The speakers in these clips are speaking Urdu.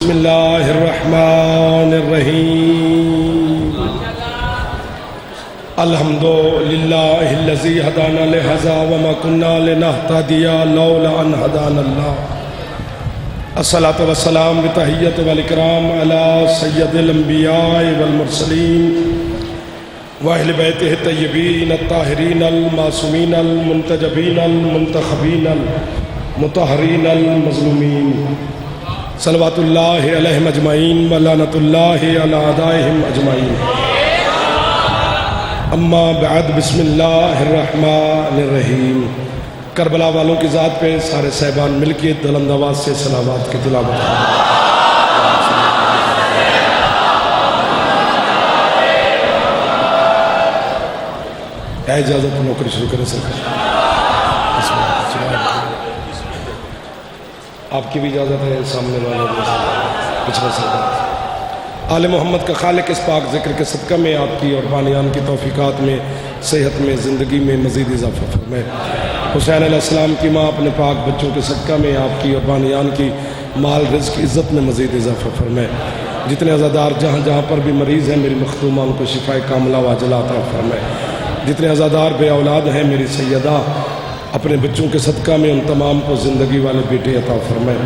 بسم اللہ الرحمن الرحیم الحمدللہ الذی ہدانا لہذا وما كنا لنہتدی لولا ان ہدانا اللہ الصلاۃ والسلام بتحیۃ والاکرام علی سید الانبیاء والمرسلین واہل بیتہ الطیبین الطاہرین المعصومین المنتجبین المنتخبین المطہرین المظلومین صلوات اللہ علیہم اجمعین ولعنۃ اللہ علی اعدائہم اجمعین اما بعد بسم اللہ الرحمن الرحیم کربلا والوں کی ذات پہ سارے صاحبان مل کے بلند آواز سے صلوات کی تلاوت ہے اجازت نوکری شروع کریں سرکار آپ کی بھی اجازت ہے سامنے والے پچھلے سردار آل محمد کا خالق اس پاک ذکر کے صدقہ میں آپ کی اور بانیان کی توفیقات میں صحت میں زندگی میں مزید اضافہ فرمائے حسین علیہ السلام کی ماں اپنے پاک بچوں کے صدقہ میں آپ کی اور بانیان کی مال رزق عزت میں مزید اضافہ فرمائے جتنے عزادار جہاں جہاں پر بھی مریض ہیں میری مخدومہ ان کو شفاء کاملہ واجلہ عطا فرمائے جتنے عزادار بے اولاد ہیں میری سیدہ اپنے بچوں کے صدقہ میں ان تمام کو زندگی والے بیٹے عطا فرمائے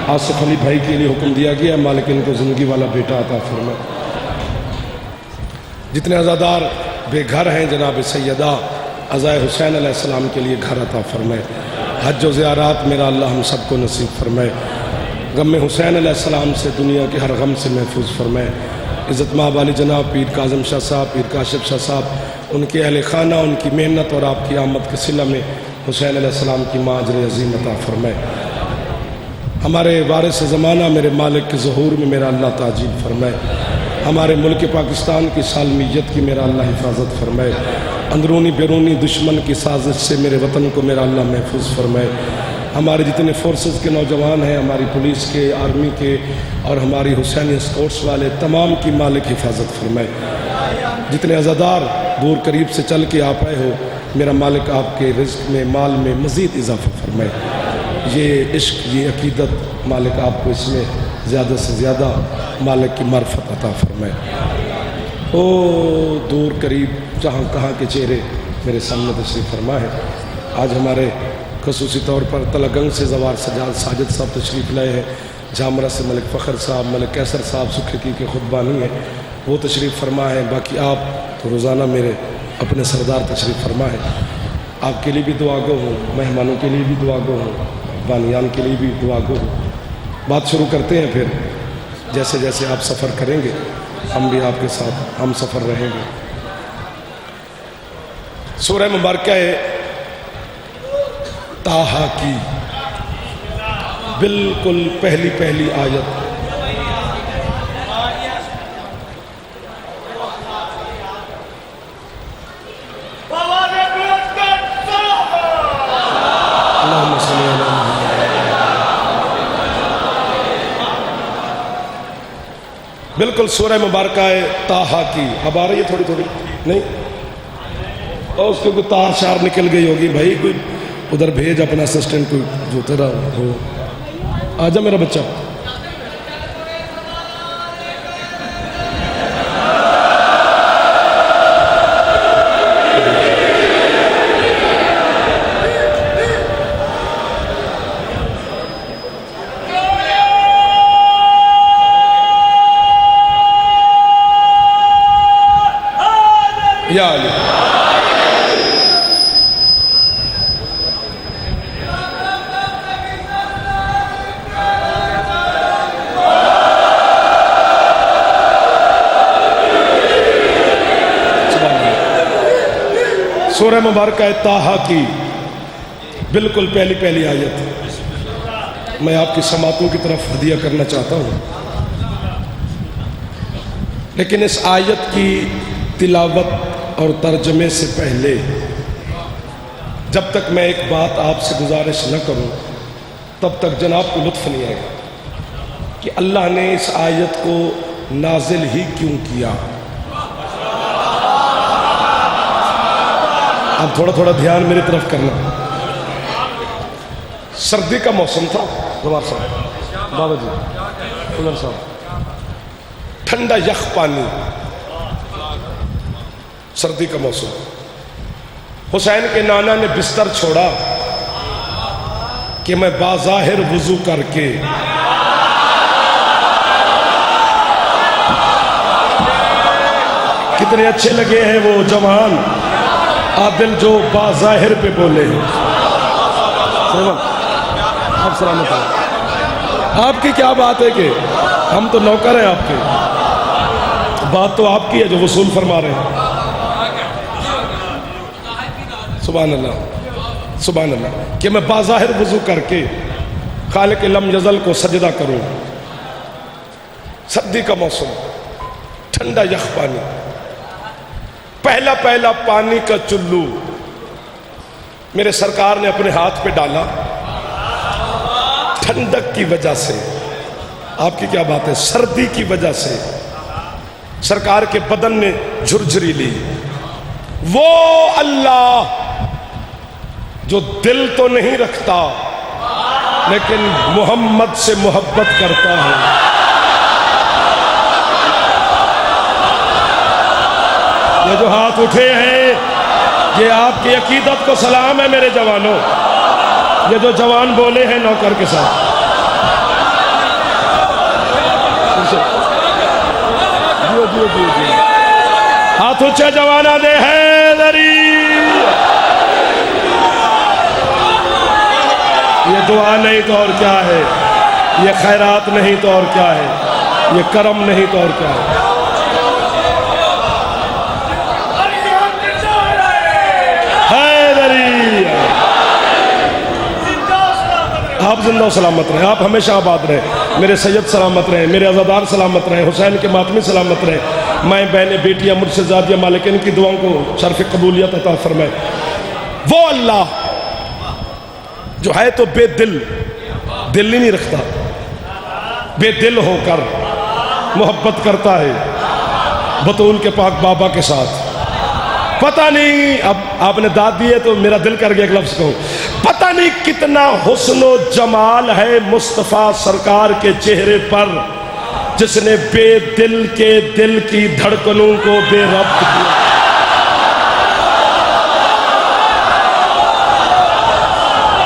آصف علی بھائی کے لیے حکم دیا گیا مالک ان کو زندگی والا بیٹا عطا فرمائے جتنے عزادار بے گھر ہیں جناب سیدہ عزائے حسین علیہ السلام کے لیے گھر عطا فرمائے حج و زیارات میرا اللہ ہم سب کو نصیب فرمائے غم حسین علیہ السلام سے دنیا کے ہر غم سے محفوظ فرمائے عزت مآب علی جناب پیر کاظم شاہ صاحب پیر کاشف شاہ صاحب ان کے اہل خانہ ان کی محنت اور آپ کی آمد کے صلہ میں حسین علیہ السلام کی ماں اجر عظیم عطا فرمائے ہمارے وارث زمانہ میرے مالک کے ظہور میں میرا اللہ تعجیل فرمائے ہمارے ملک پاکستان کی سالمیت کی میرا اللہ حفاظت فرمائے اندرونی بیرونی دشمن کی سازش سے میرے وطن کو میرا اللہ محفوظ فرمائے ہمارے جتنے فورسز کے نوجوان ہیں ہماری پولیس کے آرمی کے اور ہماری حسینی اسکورٹس والے تمام کی مالک حفاظت فرمائے جتنے عزادار دور قریب سے چل کے آپ آئے ہو میرا مالک آپ کے رزق میں مال میں مزید اضافہ فرمائے یہ عشق یہ عقیدت مالک آپ کو اس میں زیادہ سے زیادہ مالک کی معرفت عطا فرمائے او دور قریب جہاں کہاں کے چہرے میرے سامنے تشریف فرما ہے آج ہمارے خصوصی طور پر تلگنگ سے زوار سجاد ساجد صاحب تشریف لائے ہیں جامرہ سے ملک فخر صاحب ملک کیسر صاحب سکھکی کے خود بانی ہیں وہ تشریف فرما ہے باقی آپ تو روزانہ میرے اپنے سردار تشریف فرما ہے آپ کے لیے بھی دعا گو ہوں مہمانوں کے لیے بھی دعا گو ہوں بانیان کے لیے بھی دعا گو ہوں بات شروع کرتے ہیں پھر جیسے جیسے آپ سفر کریں گے ہم بھی آپ کے ساتھ ہم سفر رہیں گے سورہ مبارکہ طٰہٰ کی بالکل پہلی آیت بالکل سورہ مبارکہ طٰہٰ کی اب آ رہی ہے تھوڑی نہیں اور اس کو کوئی تار شار نکل گئی ہوگی بھائی کوئی ادھر بھیج اپنا اسسٹنٹ کوئی جو تیرا ہو آجا میرا بچہ یا علی سورہ مبارکہ طٰہٰ کی بالکل پہلی آیت میں آپ کی سماعتوں کی طرف ہدیہ کرنا چاہتا ہوں لیکن اس آیت کی تلاوت اور ترجمے سے پہلے جب تک میں ایک بات آپ سے گزارش نہ کروں تب تک جناب کو لطف نہیں آئے گا کہ اللہ نے اس آیت کو نازل ہی کیوں کیا اب تھوڑا تھوڑا دھیان میری طرف کرنا. سردی کا موسم تھا زوار صاحب بابا جی. ادھر صاحب، ٹھنڈا یخ پانی، سردی کا موسم. حسین کے نانا نے بستر چھوڑا کہ میں باظاہر وضو کر کے کتنے اچھے لگے ہیں وہ جوان عادل جو باظاہر پہ بولے ہیں. آپ سلامت ہیں. آپ کی کیا بات ہے کہ ہم تو نوکر ہیں آپ کے، بات تو آپ کی ہے جو وصول فرما رہے ہیں. سبحان اللہ سبحان اللہ. کہ میں باظاہر وضو کر کے خالق لم یزل کو سجدہ کروں. سردی کا موسم، ٹھنڈا یخ پانی، پہلا پہلا پانی کا چلو میرے سرکار نے اپنے ہاتھ پہ ڈالا ٹھنڈک کی وجہ سے. آپ کی کیا بات ہے، سردی کی وجہ سے سرکار کے بدن نے جھرجھری لی. وہ اللہ جو دل تو نہیں رکھتا لیکن محمد سے محبت کرتا ہے. یہ جو ہاتھ اٹھے ہیں یہ آپ کی عقیدت کو سلام ہے میرے جوانوں. یہ جو جوان بولے ہیں نوکر کے ساتھ، ہاتھ اونچے جوانا دے حیدری. یہ دعا نہیں تو اور کیا ہے، یہ خیرات نہیں تو اور کیا ہے، یہ کرم نہیں تو اور کیا ہے. آپ زندہ و سلامت رہیں، آپ ہمیشہ آباد رہیں، میرے سید سلامت رہیں، میرے عزادار سلامت رہیں، حسین کے ماتمی سلامت رہیں. مائیں بہنیں بیٹیاں مجھ سے زادیاں مالکین کی دعاؤں کو شرف قبولیت عطا فرمائے. وہ اللہ جو ہے تو بے دل، دل ہی نہیں رکھتا، بے دل ہو کر محبت کرتا ہے بطول کے پاک بابا کے ساتھ. پتہ نہیں، اب آپ نے داد دی ہے تو میرا دل کر گیا ایک لفظ کہوں، پتہ نہیں کتنا حسن و جمال ہے مصطفیٰ سرکار کے چہرے پر جس نے بے دل کے دل کی دھڑکنوں کو بے ربط کیا.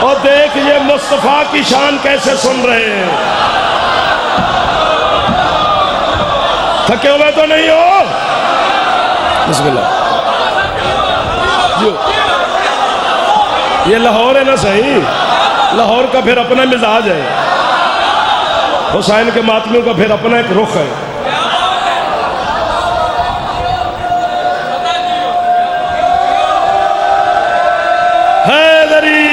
اور دیکھ یہ مصطفیٰ کی شان کیسے سن رہے ہیں. تھکے ہوئے تو نہیں ہو؟ بسم اللہ. یہ لاہور ہے نا صحیح، لاہور کا پھر اپنا مزاج ہے، حسین کے ماتمیوں کا پھر اپنا ایک رخ ہے. حیدری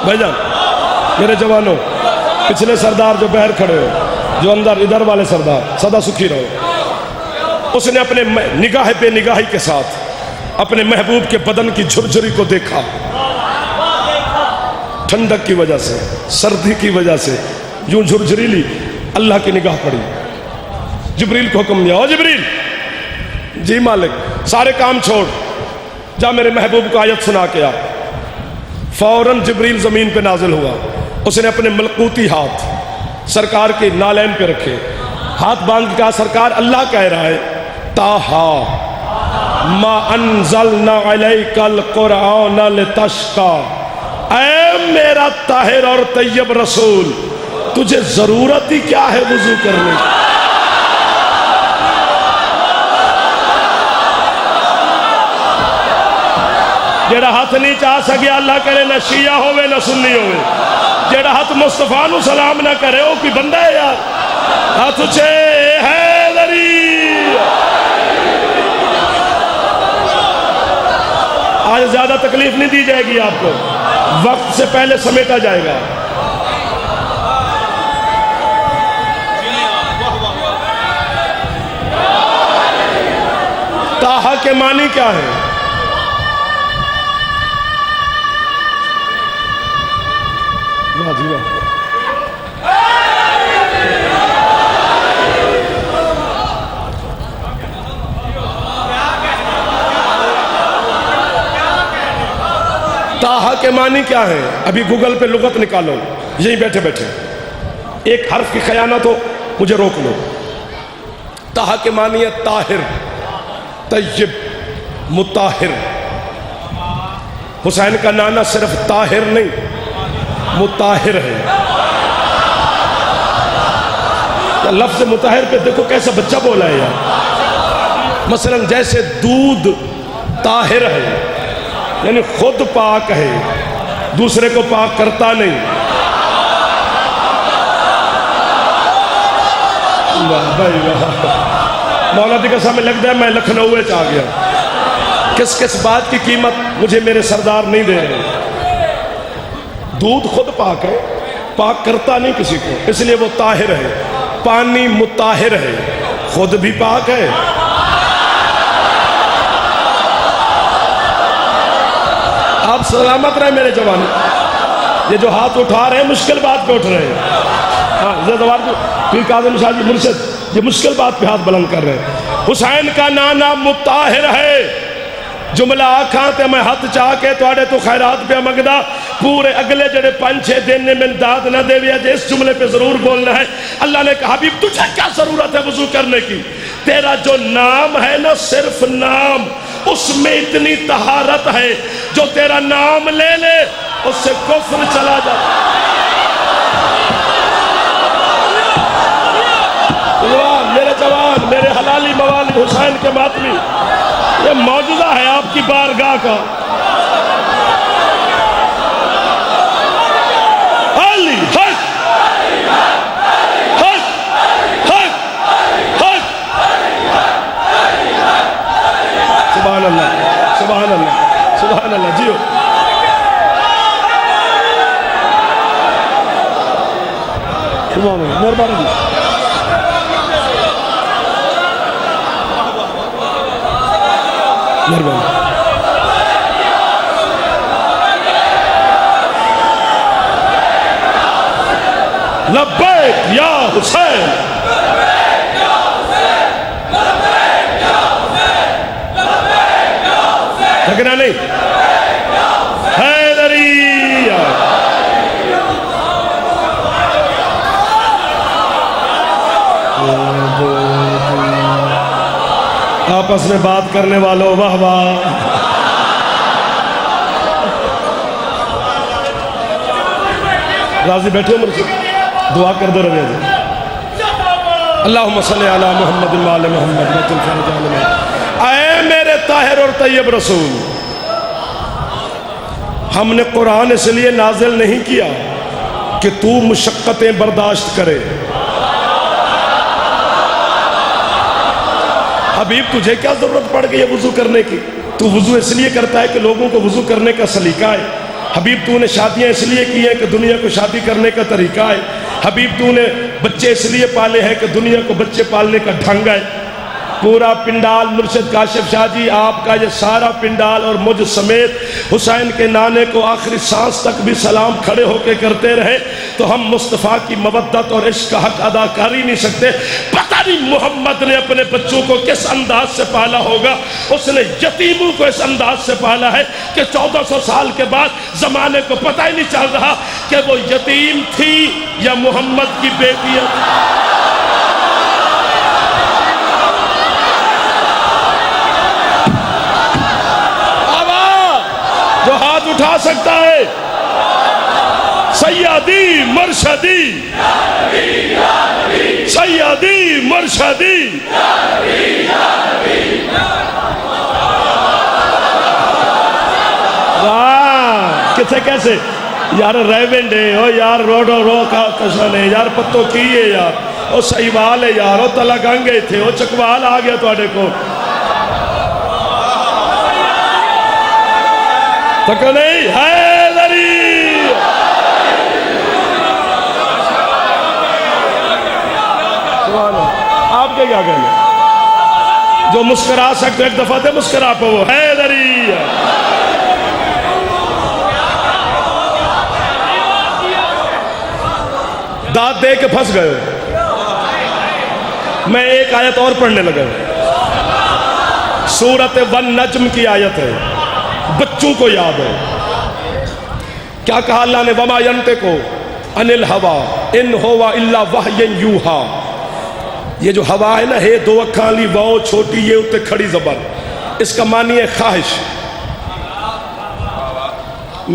بھائی جان، میرے جوانوں، پچھلے سردار جو باہر کھڑے ہو، جو اندر ادھر والے سردار، سدا سکھی رہو. اس نے اپنے نگاہ بے نگاہی کے ساتھ اپنے محبوب کے بدن کی جھرجھری کو دیکھا. ٹھنڈک کی وجہ سے، سردی کی وجہ سے یوں جھرجھری لی. اللہ کی نگاہ پڑی، جبریل کو حکم دیا، او جبریل، جی مالک، سارے کام چھوڑ، جا میرے محبوب کو آیت سنا کے آ. فوراً جبریل زمین پہ نازل ہوا. اس نے اپنے ملکوتی ہاتھ سرکار کے نالین پہ رکھے، ہاتھ باندھ کے کہا، سرکار اللہ کہہ رہا ہے طٰہٰ ما انزلنا علیک القرآن لتشقی. اے میرا طاہر اور طیب رسول، تجھے ضرورت ہی کیا ہے وضو کرنے کی؟ جیڑا ہاتھ نہیں چاہ سکیا اللہ کرے نہ شیعہ ہوئے نہ سنی ہوئے. جیڑا ہاتھ مصطفیٰ نو سلام نہ کرے وہ کوئی بندہ ہے یار. ہاتھ اچھے حیدری. آج زیادہ تکلیف نہیں دی جائے گی آپ کو، وقت سے پہلے سمیٹا جائے گا. طٰہٰ کے معنی کیا ہے؟ واہ جی واہ. طٰہٰ کے معنی کیا ہے؟ ابھی گوگل پہ لغت نکالو. یہیں بیٹھے بیٹھے ایک حرف کی خیانت ہو مجھے روک لو. طہ کے معنی ہے طاہر، طیب، مطہر. حسین کا نانا صرف طاہر نہیں مطہر ہے. لفظ مطہر پہ دیکھو کیسا بچہ بولا ہے یار. مثلا جیسے دودھ طاہر ہے یعنی خود پاک ہے، دوسرے کو پاک کرتا نہیں. واہ بھائی واہ، مولا دی قسم لگتا ہے میں لکھنؤ میں آ گیا. کس کس بات کی قیمت مجھے میرے سردار نہیں دے رہے. دودھ خود پاک ہے، پاک کرتا نہیں کسی کو، اس لیے وہ طاہر ہے. پانی مطہر ہے، خود بھی پاک ہے. آپ سلامت رہے میرے جوان. یہ جو ہاتھ اٹھا رہے ہیں مشکل بات پہ اٹھ رہے ہیں. ہاں پیر کاظم شاہ جی مرشد یہ مشکل بات پہ ہاتھ بلند کر رہے ہیں. حسین کا نانا مطہر ہے. جملہ آکھاں تے میں ہاتھ چاہ کے توڑے تو خیرات پہ مگدہ پورے اگلے جڑے 5-6 دن نے من داد نہ دے ویا جے اس جملے پہ ضرور بولنا ہے. اللہ نے کہا حبیب تجھے کیا ضرورت ہے وضو کرنے کی؟ تیرا جو نام ہے نا صرف نام، اس میں اتنی طہارت ہے جو تیرا نام لے لے اس سے کفر چلا جاتا. میرے جوان، میرے حلالی موالی حسین کے ماتمی، یہ معجزہ ہے آپ کی بارگاہ کا. علی حق حق حق حق. سبحان اللہ سبحان اللہ سبحان اللہ. جیو سبحان اللہ. مہربانی جی. مہربانی. لبیک یا حسین. تھکنا نہیں. حیدری. آپس میں بات کرنے والوں واہ واہ. راضی بیٹھے عمر سے دعا کر دو ربیہ جی. اللہم صلی علی محمد وعلی محمد. اے میرے طاہر اور طیب رسول، ہم نے قرآن اس لیے نازل نہیں کیا کہ تو مشقتیں برداشت کرے. حبیب تجھے کیا ضرورت پڑ گئی ہے وضو کرنے کی؟ تو وضو اس لیے کرتا ہے کہ لوگوں کو وضو کرنے کا سلیقہ ہے. حبیب تو نے شادیاں اس لیے کی ہیں کہ دنیا کو شادی کرنے کا طریقہ ہے. حبیب تو نے بچے اس لیے پالے ہیں کہ دنیا کو بچے پالنے کا ڈھنگ ہے. پورا پنڈال مرشد کاشف شاہ جی آپ کا یہ سارا پنڈال اور مجھ سمیت حسین کے نانے کو آخری سانس تک بھی سلام کھڑے ہو کے کرتے رہے تو ہم مصطفیٰ کی مودت اور عشق کا حق ادا کر ہی نہیں سکتے. پتہ نہیں محمد نے اپنے بچوں کو کس انداز سے پالا ہوگا. اس نے یتیموں کو اس انداز سے پالا ہے کہ 1400 سال کے بعد زمانے کو پتہ ہی نہیں چل رہا کہ وہ یتیم تھی یا محمد کی بیٹی ہے. جو ہاتھ اٹھا سکتا ہے سیدی مرشدی سیدی مرشدی. کتنے کیسے یار ریونڈ ہے او یار روڈو رو کا کشن ہے یار پتو کی ہے یار او سہیوال ہے یار او تلا گنگے تھے او چکوال آ گیا تو آڑے کو تک نہیں. حیدری آپ کے کیا کہنا؟ جو مسکرا سکتے ایک دفعہ تھے مسکرا پہ وہ حیدری. داد دے کے پھنس گئے. میں ایک آیت اور پڑھنے لگا. سورۃ والنجم کی آیت ہے, بچوں کو یاد ہے. کیا کہا اللہ نے؟ وما ینطقو ان الہوا ان ہوا الا وحی یوحا. یہ جو ہوا ہے نا، ہے دو اکھاں لی واؤ چھوٹی یہ اتے کھڑی زبر، اس کا معنی ہے خواہش.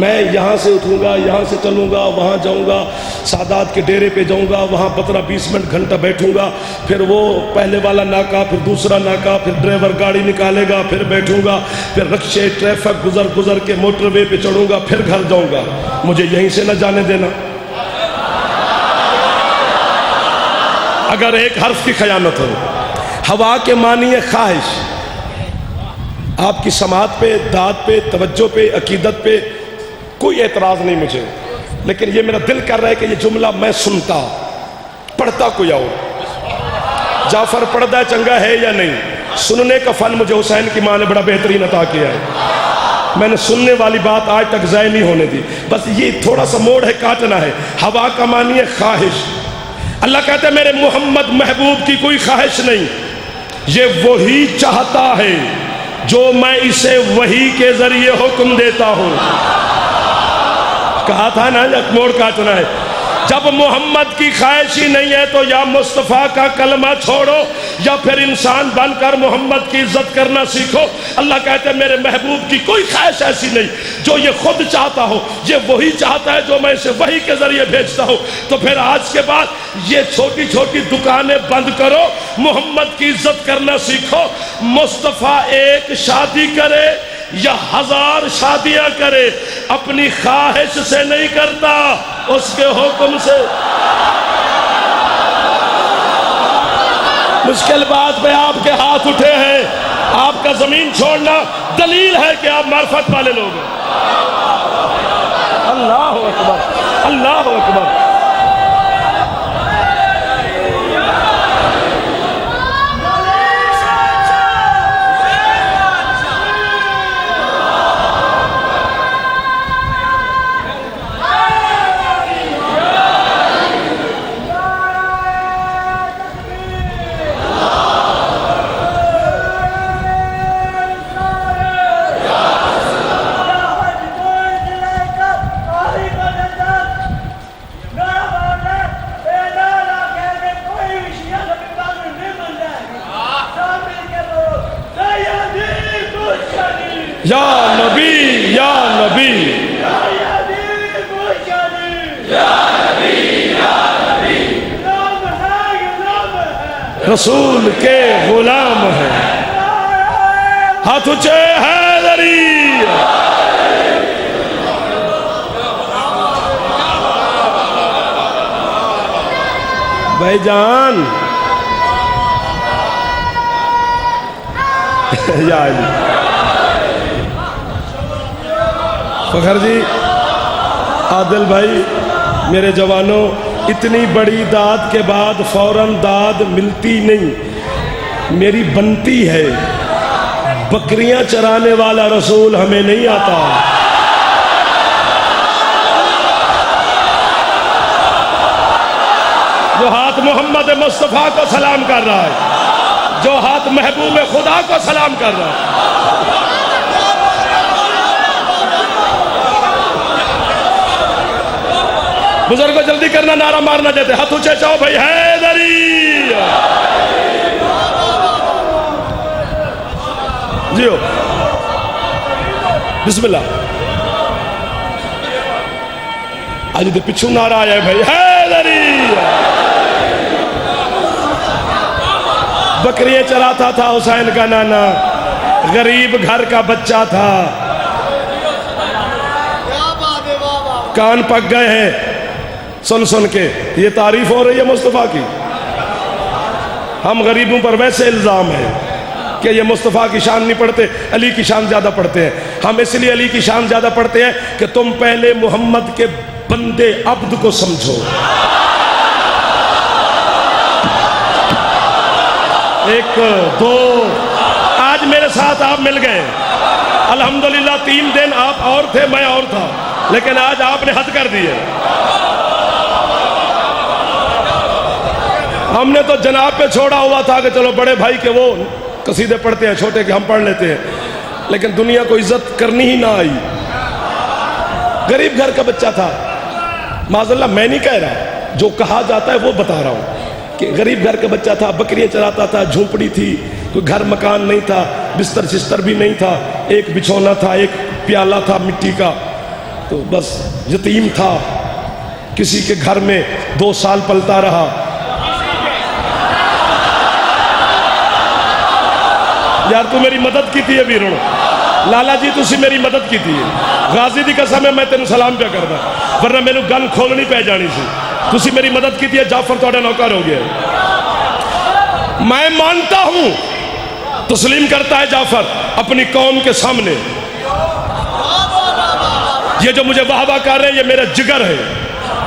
میں یہاں سے اٹھوں گا، یہاں سے چلوں گا، وہاں جاؤں گا، سادات کے ڈیرے پہ جاؤں گا، وہاں 15-20 منٹ گھنٹہ بیٹھوں گا، پھر وہ پہلے والا ناکہ، پھر دوسرا ناکہ، پھر ڈرائیور گاڑی نکالے گا، پھر بیٹھوں گا، پھر رکشے ٹریفک گزر کے موٹر وے پہ چڑھوں گا، پھر گھر جاؤں گا. مجھے یہیں سے نہ جانے دینا. اگر ایک حرف کی خیانت ہو. ہوا کے معنی ہے خواہش. آپ کی سماعت پہ، داد پہ، توجہ پہ، عقیدت پہ کوئی اعتراض نہیں مجھے، لیکن یہ میرا دل کر رہا ہے کہ یہ جملہ میں سنتا، پڑھتا کوئی اور. جعفر پڑھتا ہے چنگا ہے یا نہیں؟ سننے کا فن مجھے حسین کی ماں نے بڑا بہترین عطا کیا ہے. میں نے سننے والی بات آج تک ضائع نہیں ہونے دی. بس یہ تھوڑا سا موڑ ہے، کاٹنا ہے. ہوا کا معنی ہے خواہش. اللہ کہتے ہیں میرے محمد محبوب کی کوئی خواہش نہیں، یہ وہی چاہتا ہے جو میں اسے وہی کے ذریعے حکم دیتا ہوں. کہا تھا نا موڑ کاٹنا ہے. جب محمد کی خواہش ہی نہیں ہے تو یا مصطفیٰ کا کلمہ چھوڑو یا پھر انسان بن کر محمد کی عزت کرنا سیکھو. اللہ کہتے ہیں میرے محبوب کی کوئی خواہش ایسی نہیں جو یہ خود چاہتا ہو، یہ وہی چاہتا ہے جو میں اسے وحی کے ذریعے بھیجتا ہوں. تو پھر آج کے بعد یہ چھوٹی چھوٹی دکانیں بند کرو، محمد کی عزت کرنا سیکھو. مصطفیٰ ایک شادی کرے یا 1000 شادیاں کرے، اپنی خواہش سے نہیں کرتا، اس کے حکم سے. مشکل بات پہ آپ کے ہاتھ اٹھے ہیں، آپ کا زمین چھوڑنا دلیل ہے کہ آپ معرفت والے لوگ ہیں. اللہ اکبر، اللہ اکبر. یا نبی یا نبی رسول کے غلام ہیں. ہاتھ اونچے حیدری. بھائی جان یا علی فخر جی، عادل بھائی، میرے جوانوں، اتنی بڑی داد کے بعد فوراً داد ملتی نہیں، میری بنتی ہے. بکریاں چرانے والا رسول ہمیں نہیں آتا. جو ہاتھ محمد مصطفیٰ کو سلام کر رہا ہے، جو ہاتھ محبوب خدا کو سلام کر رہا ہے. بزرگوں جلدی کرنا، نعرہ مارنا چاہتے، ہاتھ اونچے چاہو بھائی. حیدری جیو، بسم اللہ. آج دے پچھو نعرہ آیا ہے بھائی. حیدری بکریاں چراتا تھا حسین کا نانا، غریب گھر کا بچہ تھا. کان پک گئے ہیں سن سن کے. یہ تعریف ہو رہی ہے مصطفیٰ کی. ہم غریبوں پر ویسے الزام ہے کہ یہ مصطفیٰ کی شان نہیں پڑھتے، علی کی شان زیادہ پڑھتے ہیں. ہم اس لیے علی کی شان زیادہ پڑھتے ہیں کہ تم پہلے محمد کے بندے عبد کو سمجھو. ایک دو، آج میرے ساتھ آپ مل گئے الحمدللہ. 3 دن آپ اور تھے، میں اور تھا، لیکن آج آپ نے حد کر دی ہے. ہم نے تو جناب پہ چھوڑا ہوا تھا کہ چلو بڑے بھائی کے وہ قصیدے پڑھتے ہیں، چھوٹے کے ہم پڑھ لیتے ہیں، لیکن دنیا کو عزت کرنی ہی نہ آئی. غریب گھر کا بچہ تھا. معاذ اللہ میں نہیں کہہ رہا، جو کہا جاتا ہے وہ بتا رہا ہوں کہ غریب گھر کا بچہ تھا، بکریاں چراتا تھا، جھونپڑی تھی، کوئی گھر مکان نہیں تھا، بستر شستر بھی نہیں تھا، ایک بچھونا تھا، ایک پیالہ تھا مٹی کا، تو بس یتیم تھا، کسی کے گھر میں 2 سال پلتا رہا۔ یار تو میری مدد کی تھی ہے ویروں، لالا جی تسی میری مدد کی تھی، غازی دی قسم ہے میں تینوں سلام پہ کردا، ورنہ میرے گل کھولنی پہ جانی سی، تسی میری مدد کی تھی ہے، جعفر تہاڈا نوکر ہو گیا ہے۔ میں مانتا ہوں، تسلیم کرتا ہے جعفر اپنی قوم کے سامنے، یہ جو مجھے واہ واہ کر رہے ہیں یہ میرا جگر ہے،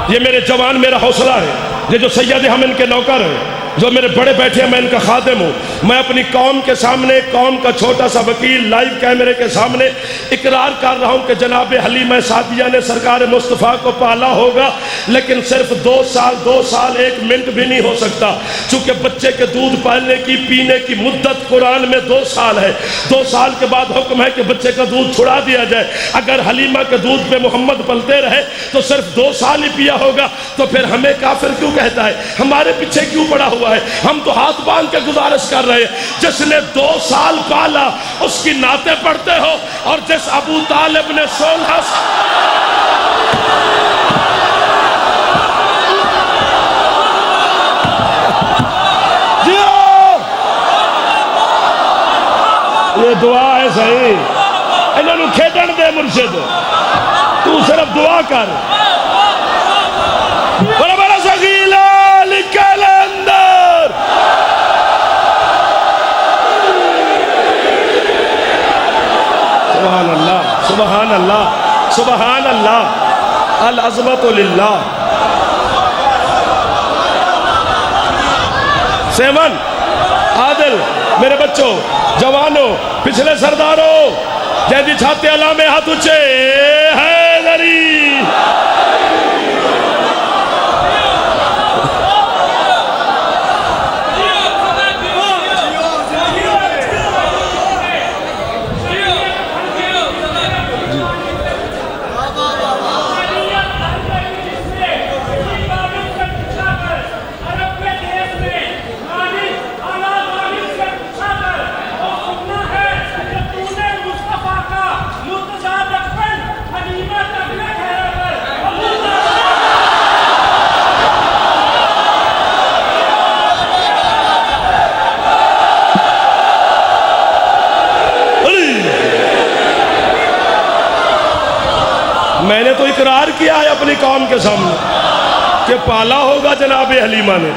یہ میرے جوان میرا حوصلہ ہے، یہ جو سید ہم ان کے نوکر ہیں، جو میرے بڑے بیٹھے ہیں میں ان کا خادم ہوں، میں اپنی قوم کے سامنے، قوم کا چھوٹا سا وکیل لائیو کیمرے کے سامنے اقرار کر رہا ہوں کہ جناب حلیمہ سعدیہ نے سرکار مصطفیٰ کو پالا ہوگا، لیکن صرف 2 سال 1 منٹ بھی نہیں ہو سکتا، چونکہ بچے کے دودھ پالنے کی پینے کی مدت قرآن میں 2 سال ہے، 2 سال کے بعد حکم ہے کہ بچے کا دودھ چھڑا دیا جائے۔ اگر حلیمہ کے دودھ پہ محمد پلتے رہے تو صرف 2 سال ہی پیا ہوگا، تو پھر ہمیں کافر کیوں کہتا ہے، ہمارے پیچھے کیوں پڑا ہوا ہے؟ ہم تو ہاتھ باندھ کے گزارش کر رہے ہیں، جس نے 2 سال پالا اس کی نعتیں پڑھتے ہو، اور جس ابو طالب نے 16 یہ دعا ہے صحیح، انہوں نے کھیڈن دے مرشد، تو صرف دعا کر، بڑا بڑا سگیلا لکھل اندر، سبحان اللہ سبحان اللہ سبحان اللہ، العظمت للہ۔ 7 عادل میرے بچوں، جوانوں، پچھلے سرداروں، جیدی چھاتے علامے ہاتھ اچھے، حیدری میں نے تو اقرار کیا ہے اپنی قوم کے سامنے کہ پالا ہوگا جناب حلیمہ نے،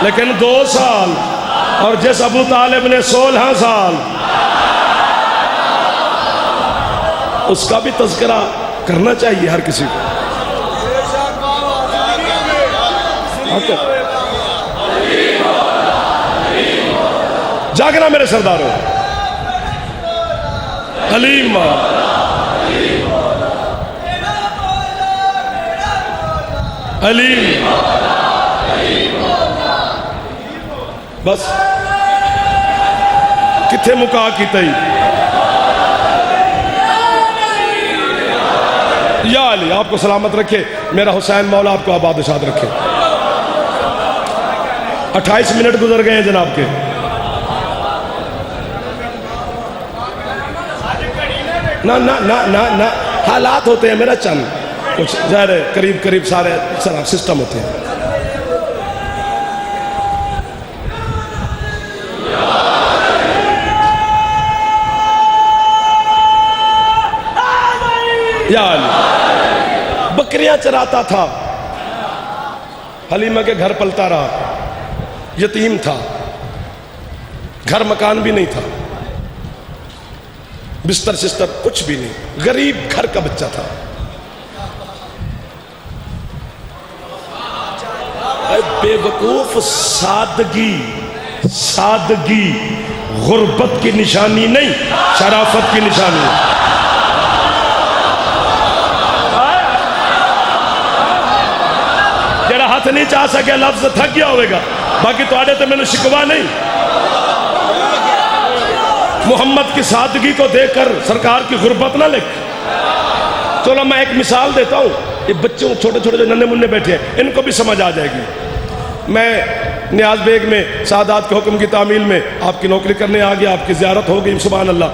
لیکن 2 سال، اور جس ابو طالب نے 16 سال، اس کا بھی تذکرہ کرنا چاہیے ہر کسی کو۔ جاگنا میرے سرداروں، حلیمہ علیم، بس کتھے مکا کی تئی، یا علی آپ کو سلامت رکھے، میرا حسین مولا آپ کو آباد اشاد رکھے۔ 28 منٹ گزر گئے ہیں جناب کے، نہ حالات ہوتے ہیں میرا چند کچھ ظاہر ہے، قریب سارے سسٹم ہوتے ہیں۔ یا علی بکریاں چراتا تھا، حلیمہ کے گھر پلتا رہا، یتیم تھا، گھر مکان بھی نہیں تھا، بستر شستر کچھ بھی نہیں، غریب گھر کا بچہ تھا۔ بے وقوف، سادگی غربت کی نشانی نہیں، شرافت کی نشانی ہے۔ جڑا ہاتھ نہیں چاہ سکے لفظ تھک گیا ہوئے گا، باقی تو آڑے تے میں نے شکوا نہیں۔ محمد کی سادگی کو دیکھ کر سرکار کی غربت نہ لکھ۔ چلو میں ایک مثال دیتا ہوں، یہ بچوں چھوٹے چھوٹے جو ننھے مننے بیٹھے ہیں ان کو بھی سمجھ آ جائے گی. میں نیاز بیگ میں سعادات کے حکم کی تعمیل میں آپ کی نوکری کرنے آ گیا, آپ کی زیارت ہو گئی, سبحان اللہ.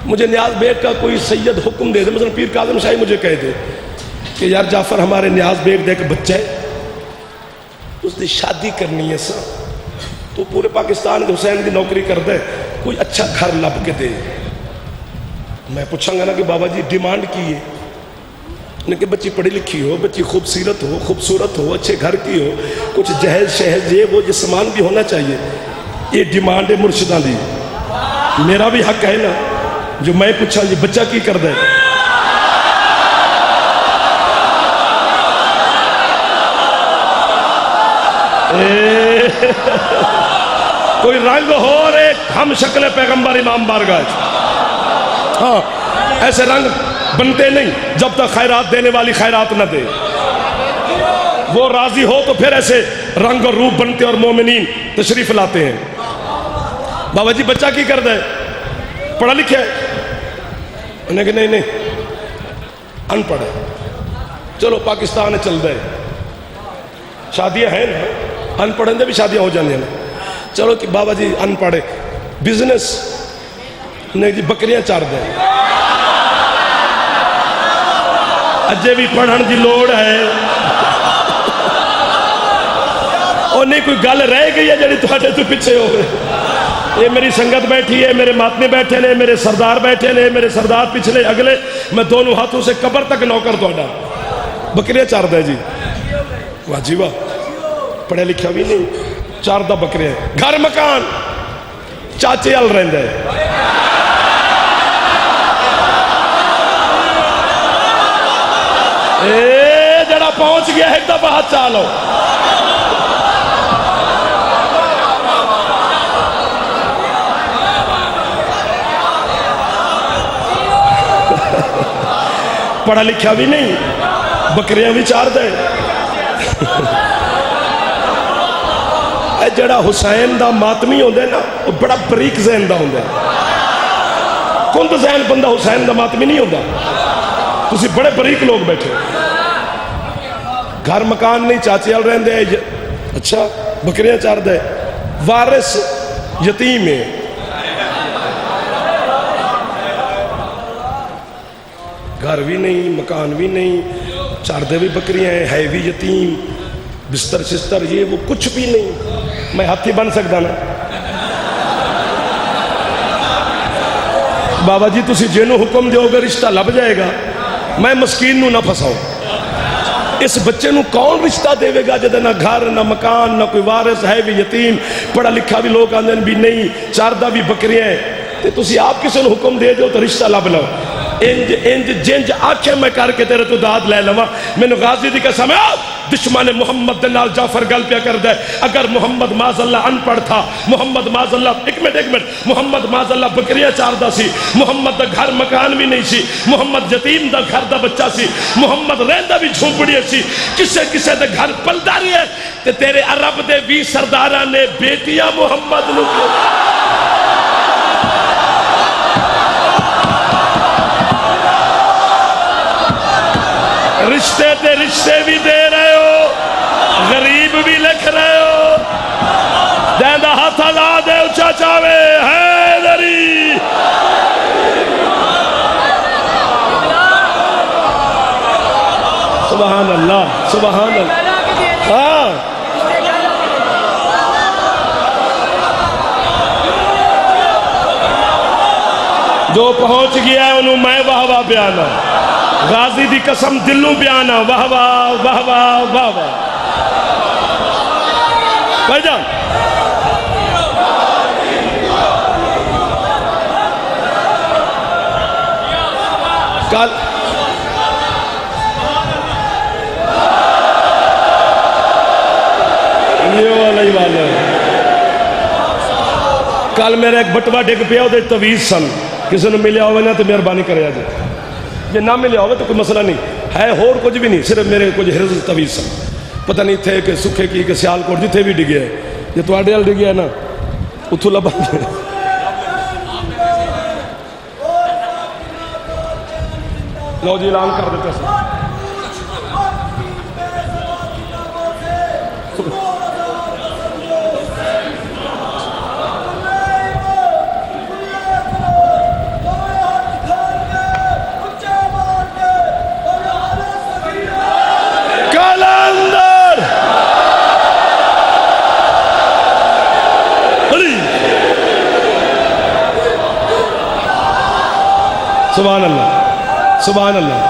مجھے نیاز بیگ کا کوئی سید حکم دے دے, مثلا پیر کاظم شاہی مجھے کہہ دے کہ یار جعفر ہمارے نیاز بیگ دے کے بچہ ہے, اس نے شادی کرنی ہے سر, تو پورے پاکستان کے حسین کی نوکری کر دے, کوئی اچھا گھر لب کے دے. میں پوچھوں گا نا کہ بابا جی ڈیمانڈ کی ہے, کہ بچی پڑھی لکھی ہو, بچی خوبصورت ہو, خوبصورت ہو, اچھے گھر کی ہو, کچھ جہیز شہز یہ وہ سامان بھی ہونا چاہیے. یہ ڈیمانڈ ہے مرشداں دی. میرا بھی حق ہے نا جو میں پوچھا یہ بچہ کی کر دے. کوئی رنگ ہو رے ہم شکل پیغمبر امام بارگاہ. ہاں ایسے رنگ بنتے نہیں جب تک خیرات دینے والی خیرات نہ دے. وہ راضی ہو تو پھر ایسے رنگ اور روپ بنتے اور مومنین تشریف لاتے ہیں. بابا جی بچہ کی کر دے, پڑھا لکھا ہے؟ انہیں کہ نہیں ان پڑھ ہے. چلو پاکستان چل دے, شادیاں ہیں نا, ان پڑھیں دے بھی شادیاں ہو جانے ہیں. چلو کہ بابا جی ان پڑھے بزنس نہیں جی بکریاں چار دے. اجے بھی پڑھن دی لوڑ ہے. اور نہیں کوئی گل رہ گئی ہے جڑی تواڈے تو پیچھے ہو گئے. یہ میری سنگت بیٹھی ہے, میرے ماتمی بیٹھے نے, میرے سردار بیٹھے نے, میرے سردار پچھلے اگلے, میں دونوں ہاتھوں سے قبر تک نوکر تواڈا. بکریاں چار دے جی. واہ جی واہ, پڑھے لکھا بھی نہیں, چار دا بکریاں. گھر مکان چاچے ال رہندے. جڑا پہنچ گیا ایک دفعہ ہاتھ چالو. پڑھا لکھا بھی نہیں, بکریاں بھی چار دے. جڑا حسین دا ماتمی ہوندے نا وہ بڑا بریک ذہن دا ہوندے. کند ذہن بندہ حسین دا ماتمی نہیں ہوندا. تسی بڑے بریک لوگ بیٹھے. گھر مکان نہیں, چاچے ال رہندے. اچھا بکریاں چار دے. وارث یتیم ہے. گھر بھی نہیں, مکان بھی نہیں, چار دے بھی بکریاں ہیں, ہے بھی یتیم, بستر شستر یہ وہ کچھ بھی نہیں. میں ہاتھی بن سکتا نا. بابا جی تسی جنوں حکم دیو گے رشتہ لب جائے گا. میں مسکین نو نہ پھساؤ. اس بچے نو کون رشتہ دے گا جدے نہ گھر نہ مکان نہ کوئی وارث, ہے بھی یتیم, پڑھا لکھا بھی لوگ آندے بھی نہیں, چاردہ بھی بکریاں ہیں. تے تسی آپ کسی نو حکم دے دیو تو رشتہ لب لو. انج انج جنج آنکھیں میں کر کے تیرے تو داد لے لوا. میں نے غازی دی قسم ہے دشمن محمد دنال جعفر گل پیا کر دے. اگر محمد معاذ اللہ ان پڑھ تھا, محمد معاذ اللہ ایک منٹ محمد معاذ اللہ بکریاں چاردہ سی, محمد دا گھر مکان بھی نہیں سی, محمد یتیم دا گھر دا بچہ سی, محمد رہندا بھی جھونپڑی سی, کسے دے گھر پلدا رہی ہے. تے تیرے عرب دے 20 سرداراں نے بیٹیاں محمد نو رشتے تے رشتے بھی دے رہے ہو, غریب بھی لکھ رہے ہو. دیندہ ہاتھ لا دے اچھا چاوے حیدری. سبحان اللہ سبحان اللہ. ہاں جو پہنچ گیا ہے انہوں میں واہ واہ بیانا. غازی دی قسم دلوں بیانا. واہ واہ واہ واہ واہ واہ. بھائی جان کل کل میرا ایک بٹوا ڈگ پیا وہ تویز سن. کسی نے ملیا ہوئے نا تو مہربانی کرے آج. یہ نہ ملیا ہوئے تو کوئی مسئلہ نہیں ہے, اور کچھ بھی نہیں, صرف میرے کچھ حرز تویز سن. پتہ نہیں تھے کہ سکھے کی کہ سیال کوٹ جتھے بھی ڈگیا ہے. یہ تو آڈیال ڈگیا ہے نا اتھو لبا. لو جی اعلان کر دیتے ہیں. کلندر سبحان اللہ سبحان اللہ.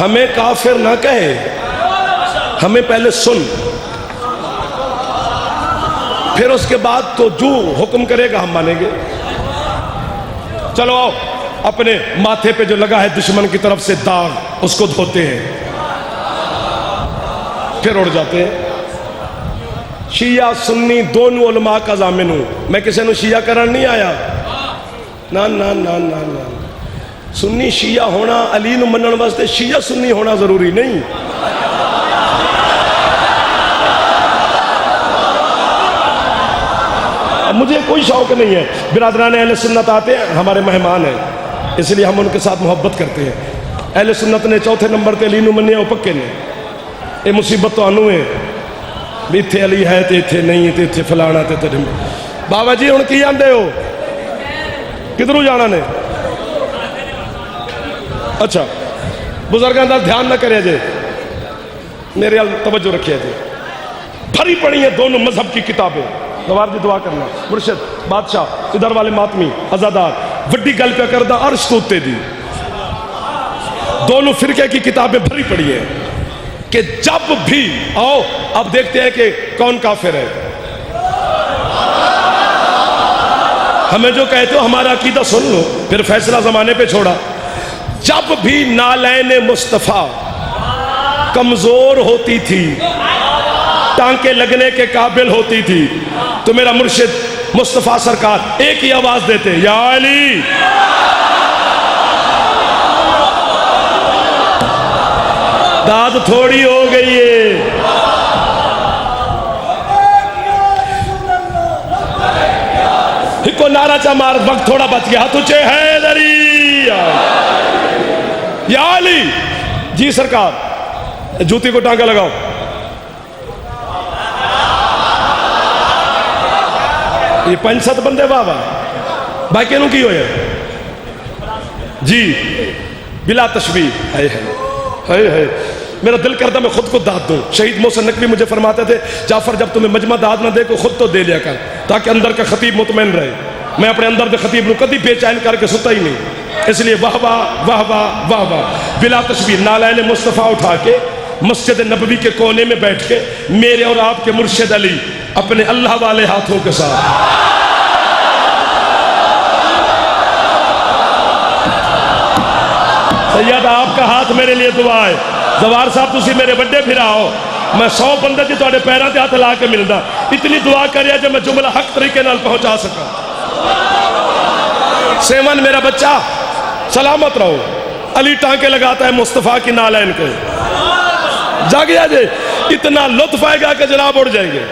ہمیں کافر نہ کہے، ہمیں پہلے سن، پھر اس کے بعد تو جو حکم کرے گا ہم مانیں گے. چلو آؤ، اپنے ماتھے پہ جو لگا ہے دشمن کی طرف سے داغ اس کو دھوتے ہیں، پھر اڑ جاتے ہیں. شیعہ سنی دونوں علماء کا ضامن ہوں، میں کسی نے شیعہ کرن نہیں آیا. نا نا نا نا نا، سنی شیعہ ہونا علی نو منن واسطے شیعہ سنی ہونا ضروری نہیں. مجھے کوئی شوق نہیں ہے، برادران اہل سنت آتے ہیں ہمارے مہمان ہیں، اس لیے ہم ان کے ساتھ محبت کرتے ہیں. اہل سنت نے چوتھے نمبر تے علی نو منیا وہ پکے نے. یہ مصیبت تو آنو ہے بھی اتھے علی ہے تے اتھے نہیں تے اتھے فلانا تے تے. بابا جی ہن کی آندے ہو، کدھروں جانا نے؟ اچھا بزرگاں دا دھیان نہ کرے جے، میرے توجہ رکھے جے. بھری پڑی ہیں دونوں مذہب کی کتابیں. گوار جی دعا کرنا، مرشد بادشاہ ادھر والے ماتمی ازادار وڈی گل پہ کردہ عرش توتے دی. دونوں فرقے کی کتابیں بھری پڑی ہیں کہ جب بھی آؤ اب دیکھتے ہیں کہ کون کافر ہے. ہمیں جو کہتے ہو ہمارا عقیدہ سن لو، پھر فیصلہ زمانے پہ چھوڑا. جب بھی نالین مصطفیٰ کمزور ہوتی تھی، ٹانکے لگنے کے قابل ہوتی تھی، تو میرا مرشد مصطفیٰ سرکار ایک ہی آواز دیتے، یا علی. داد تھوڑی ہو گئی ہے. کو نعرہ چا مار، وقت تھوڑا بچ گیا. تجھے حیدری یا علی. جی سرکار، جوتی کو ٹانکا لگاؤ. یہ 5-7 بندے بابا باقی نو کی ہوئے جی بلا تشبیہ. ہے میرا دل کرتا میں خود کو داد دوں. شہید محسن نقوی مجھے فرماتے تھے، جعفر جب تمہیں مجمع داد نہ دے کو خود تو دے لیا کر تاکہ اندر کا خطیب مطمئن رہے. میں اپنے اندر دے خطیب نو کدی بے چین کر کے ستا ہی نہیں، اس لیے واہ واہ واہ واہ واہ واہ. بلا تشبیہ نالین مصطفیٰ اٹھا کے مسجد نبوی کے کونے میں بیٹھ کے میرے اور آپ کے مرشد علی اپنے اللہ والے ہاتھوں کے ساتھ سید آپ کا ہاتھ میرے لیے دعا ہے. زوار صاحب تسی میرے بڑے پھر آؤ، میں 100 بندے جی تواڈے پیراں تے ہاتھ لا کے ملدا. اتنی دعا کریا جو میں جملہ حق طریقے نال پہنچا سکا. سیمن میرا بچہ سلامت رہو. علی ٹانکے لگاتا ہے مصطفیٰ کی نالین کے. جاگیا جے اتنا لطف آئے گا کہ جناب اڑ جائیں گے.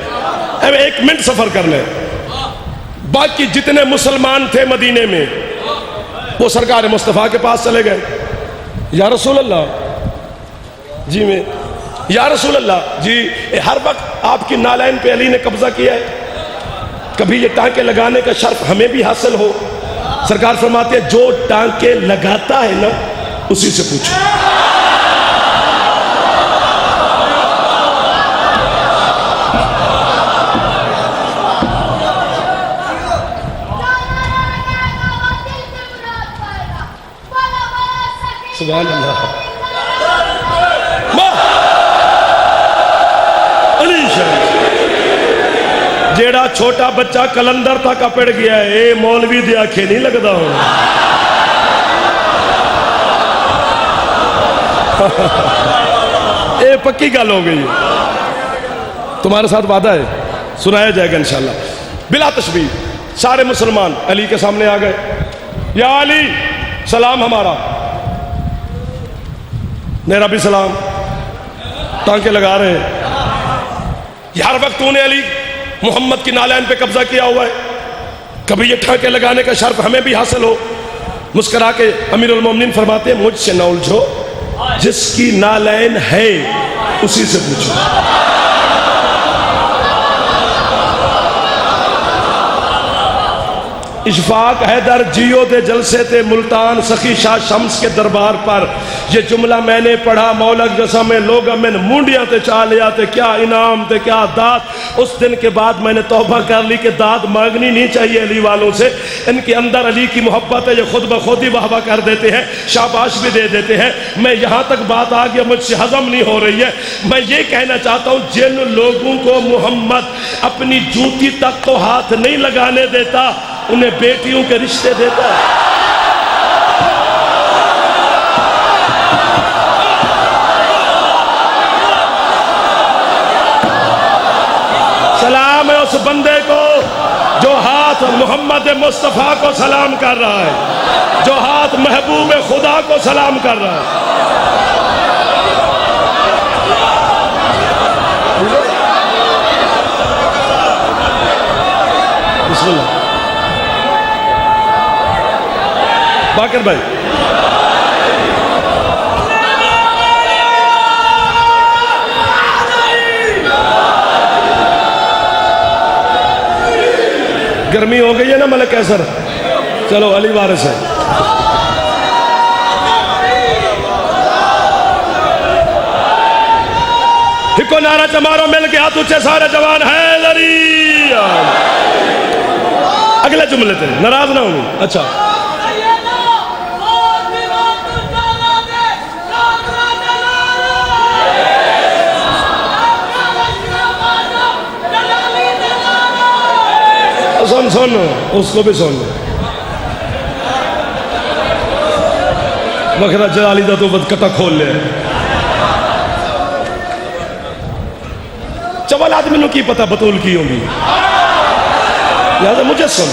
1 منٹ سفر کر لیں. باقی جتنے مسلمان تھے مدینے میں وہ سرکار مصطفیٰ کے پاس چلے گئے. یا رسول اللہ جی میں یا رسول اللہ جی ہر وقت آپ کی نالین پہ علی نے قبضہ کیا ہے، کبھی یہ ٹانکے لگانے کا شرف ہمیں بھی حاصل ہو. سرکار فرماتے ہیں جو ٹانکے لگاتا ہے نا اسی سے پوچھو. سبحان اللہ. جیڑا چھوٹا بچہ کلندر تک اپڑ گیا ہے اے مولوی دی آنکھیں نہیں لگدا ہوں. اے پکی گل ہو گئی. تمہارے ساتھ وعدہ ہے سنایا جائے گا انشاءاللہ. بلا تشبیہ سارے مسلمان علی کے سامنے آ گئے. یا علی سلام ہمارا. میرا بھی سلام. ٹانکے لگا رہے ہیں. ہر وقت تو نے علی محمد کی نالین پہ قبضہ کیا ہوا ہے، کبھی یہ ٹانکے لگانے کا شرف ہمیں بھی حاصل ہو. مسکرا کے امیر المومنین فرماتے ہیں مجھ سے نہ الجھو، جس کی نالین ہے اسی سے پوچھو۔ اشفاق حیدر جیو دے جلسے تے ملتان سخی شاہ شمس کے دربار پر یہ جملہ میں نے پڑھا، مولک جسا میں لوگا میں نے مونڈیاں تے چالیا تے کیا انعام تے کیا داد۔ اس دن کے بعد میں نے توبہ کر لی کہ داد مانگنی نہیں چاہیے علی والوں سے، ان کے اندر علی کی محبت ہے، یہ خود بخود ہی واہ واہ کر دیتے ہیں، شاباش بھی دے دیتے ہیں۔ میں یہاں تک بات آ گیا، مجھ سے ہضم نہیں ہو رہی ہے۔ میں یہ کہنا چاہتا ہوں جن لوگوں کو محمد اپنی جوتی تک تو ہاتھ نہیں لگانے دیتا، انہیں بیٹیوں کے رشتے دیتا ہے۔ سلام ہے اس بندے کو جو ہاتھ محمد مصطفیٰ کو سلام کر رہا ہے، جو ہاتھ محبوب خدا کو سلام کر رہا ہے۔ بسم اللہ باقر بھائی۔ گرمی ہو گئی ہے نا ملک قیصر، چلو علی وارث ہے۔ ہکو نعرہ چمارو مل کے ہاتھ اونچے سارے جوان حیدری۔ اگلے جملے تھے، ناراض نہ ہوں۔ اچھا سن اس کو بھی سن مخرا جلالی دا تو بد کٹا کھول لے۔ چول آدمی نو کی پتہ بطول کی ہوں گی، لہذا مجھے سن۔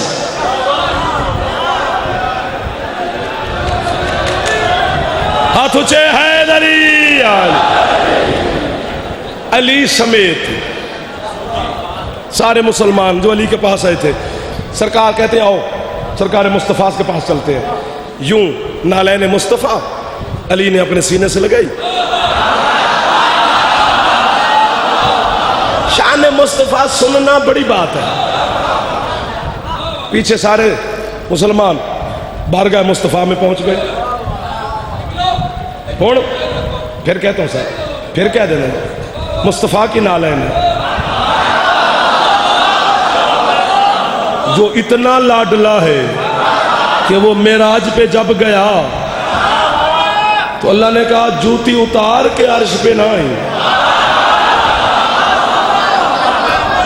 ہاتھ اونچے حیدری علی سمیت سارے مسلمان جو علی کے پاس آئے تھے، سرکار کہتے ہیں آؤ سرکار مصطفیٰ کے پاس چلتے ہیں۔ یوں نالین مصطفیٰ علی نے اپنے سینے سے لگائی۔ شان مصطفیٰ سننا بڑی بات ہے۔ پیچھے سارے مسلمان بارگاہ مصطفیٰ میں پہنچ گئے۔ پھر کہتا ہوں سر، پھر کہہ دینا مصطفیٰ کی نالین ہے جو اتنا لاڈلا ہے کہ وہ معراج پہ جب گیا تو اللہ نے کہا جوتی اتار کے عرش پہ نہ آئی،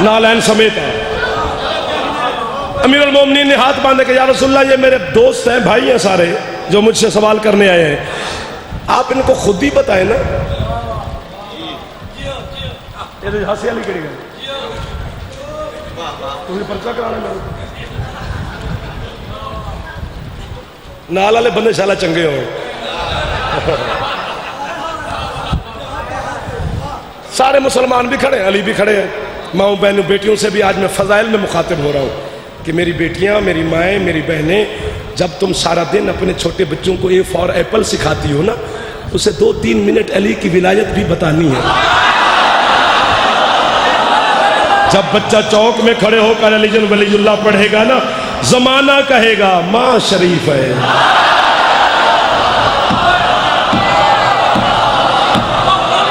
نالین سمیت۔ امیر المومنین نے ہاتھ باندھے کہ یا رسول اللہ یہ میرے دوست ہیں، بھائی ہیں سارے جو مجھ سے سوال کرنے آئے ہیں، آپ ان کو خود ہی بتائیں نا۔ یہ ہنسی علی کری گئی تمہیں پرچہ کرانا میرے نال والے بندے شالا چنگے ہوں۔ سارے مسلمان بھی کھڑے ہیں، علی بھی کھڑے ہیں، ماؤں بہنوں بیٹیوں سے بھی آج میں فضائل میں مخاطب ہو رہا ہوں کہ میری بیٹیاں، میری مائیں، میری بہنیں، جب تم سارا دن اپنے چھوٹے بچوں کو اے فار ایپل سکھاتی ہو نا، اسے 2-3 منٹ علی کی ولایت بھی بتانی ہے۔ جب بچہ چوک میں کھڑے ہو کر علی جن ولی اللہ پڑھے گا نا، زمانہ کہے گا ماں شریف ہے۔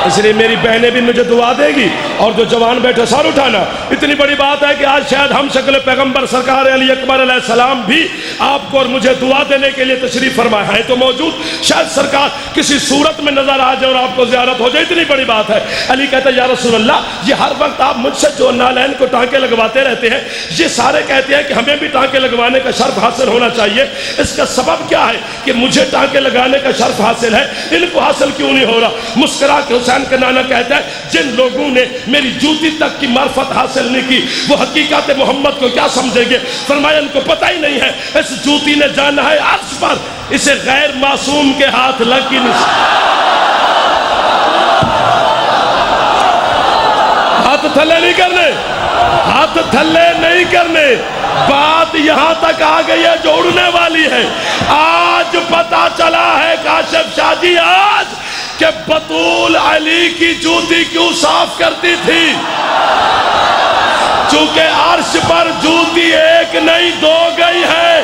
اس لیے میری بہنیں بھی مجھے دعا دے گی، اور جو جوان بیٹھے سر اٹھانا۔ اتنی بڑی بات ہے کہ آج شاید ہم شکل پیغمبر سرکار علی اکبر علیہ السلام بھی آپ کو اور مجھے دعا دینے کے لیے تشریف فرمائے ہیں تو موجود، شاید سرکار کسی صورت میں نظر آ جائے اور آپ کو زیارت ہو جائے، اتنی بڑی بات ہے۔ علی کہتا ہے یا رسول اللہ یہ ہر وقت آپ مجھ سے جو نالین کو ٹانکے لگواتے رہتے ہیں، یہ سارے کہتے ہیں کہ ہمیں بھی ٹانکے لگوانے کا شرف حاصل ہونا چاہیے، اس کا سبب کیا ہے کہ مجھے ٹانکے لگانے کا شرف حاصل ہے، ان کو حاصل کیوں نہیں ہو رہا؟ مسکرا کے حسین کا نانا کہتا ہے جن لوگوں نے میری جوتی تک کی معرفت حاصل نہیں کی وہ حقیقت محمد کو کیا سمجھیں گے؟ فرمایا ان کو پتہ ہی نہیں ہے، اس جوتی نے جانا ہے عرش پر، اسے غیر معصوم کے ہاتھ لگ ہی نہیں۔ ہاتھ تھلے نہیں کرنے، ہاتھ تھلے نہیں کرنے. بات یہاں تک آ گئی ہے جو اڑنے والی ہے. آج پتا چلا ہے کاشف شاہ جی آج کہ بطول علی کی جوتی کیوں صاف کرتی تھی. چونکہ عرش پر جوتی ایک نہیں دو گئی ہے.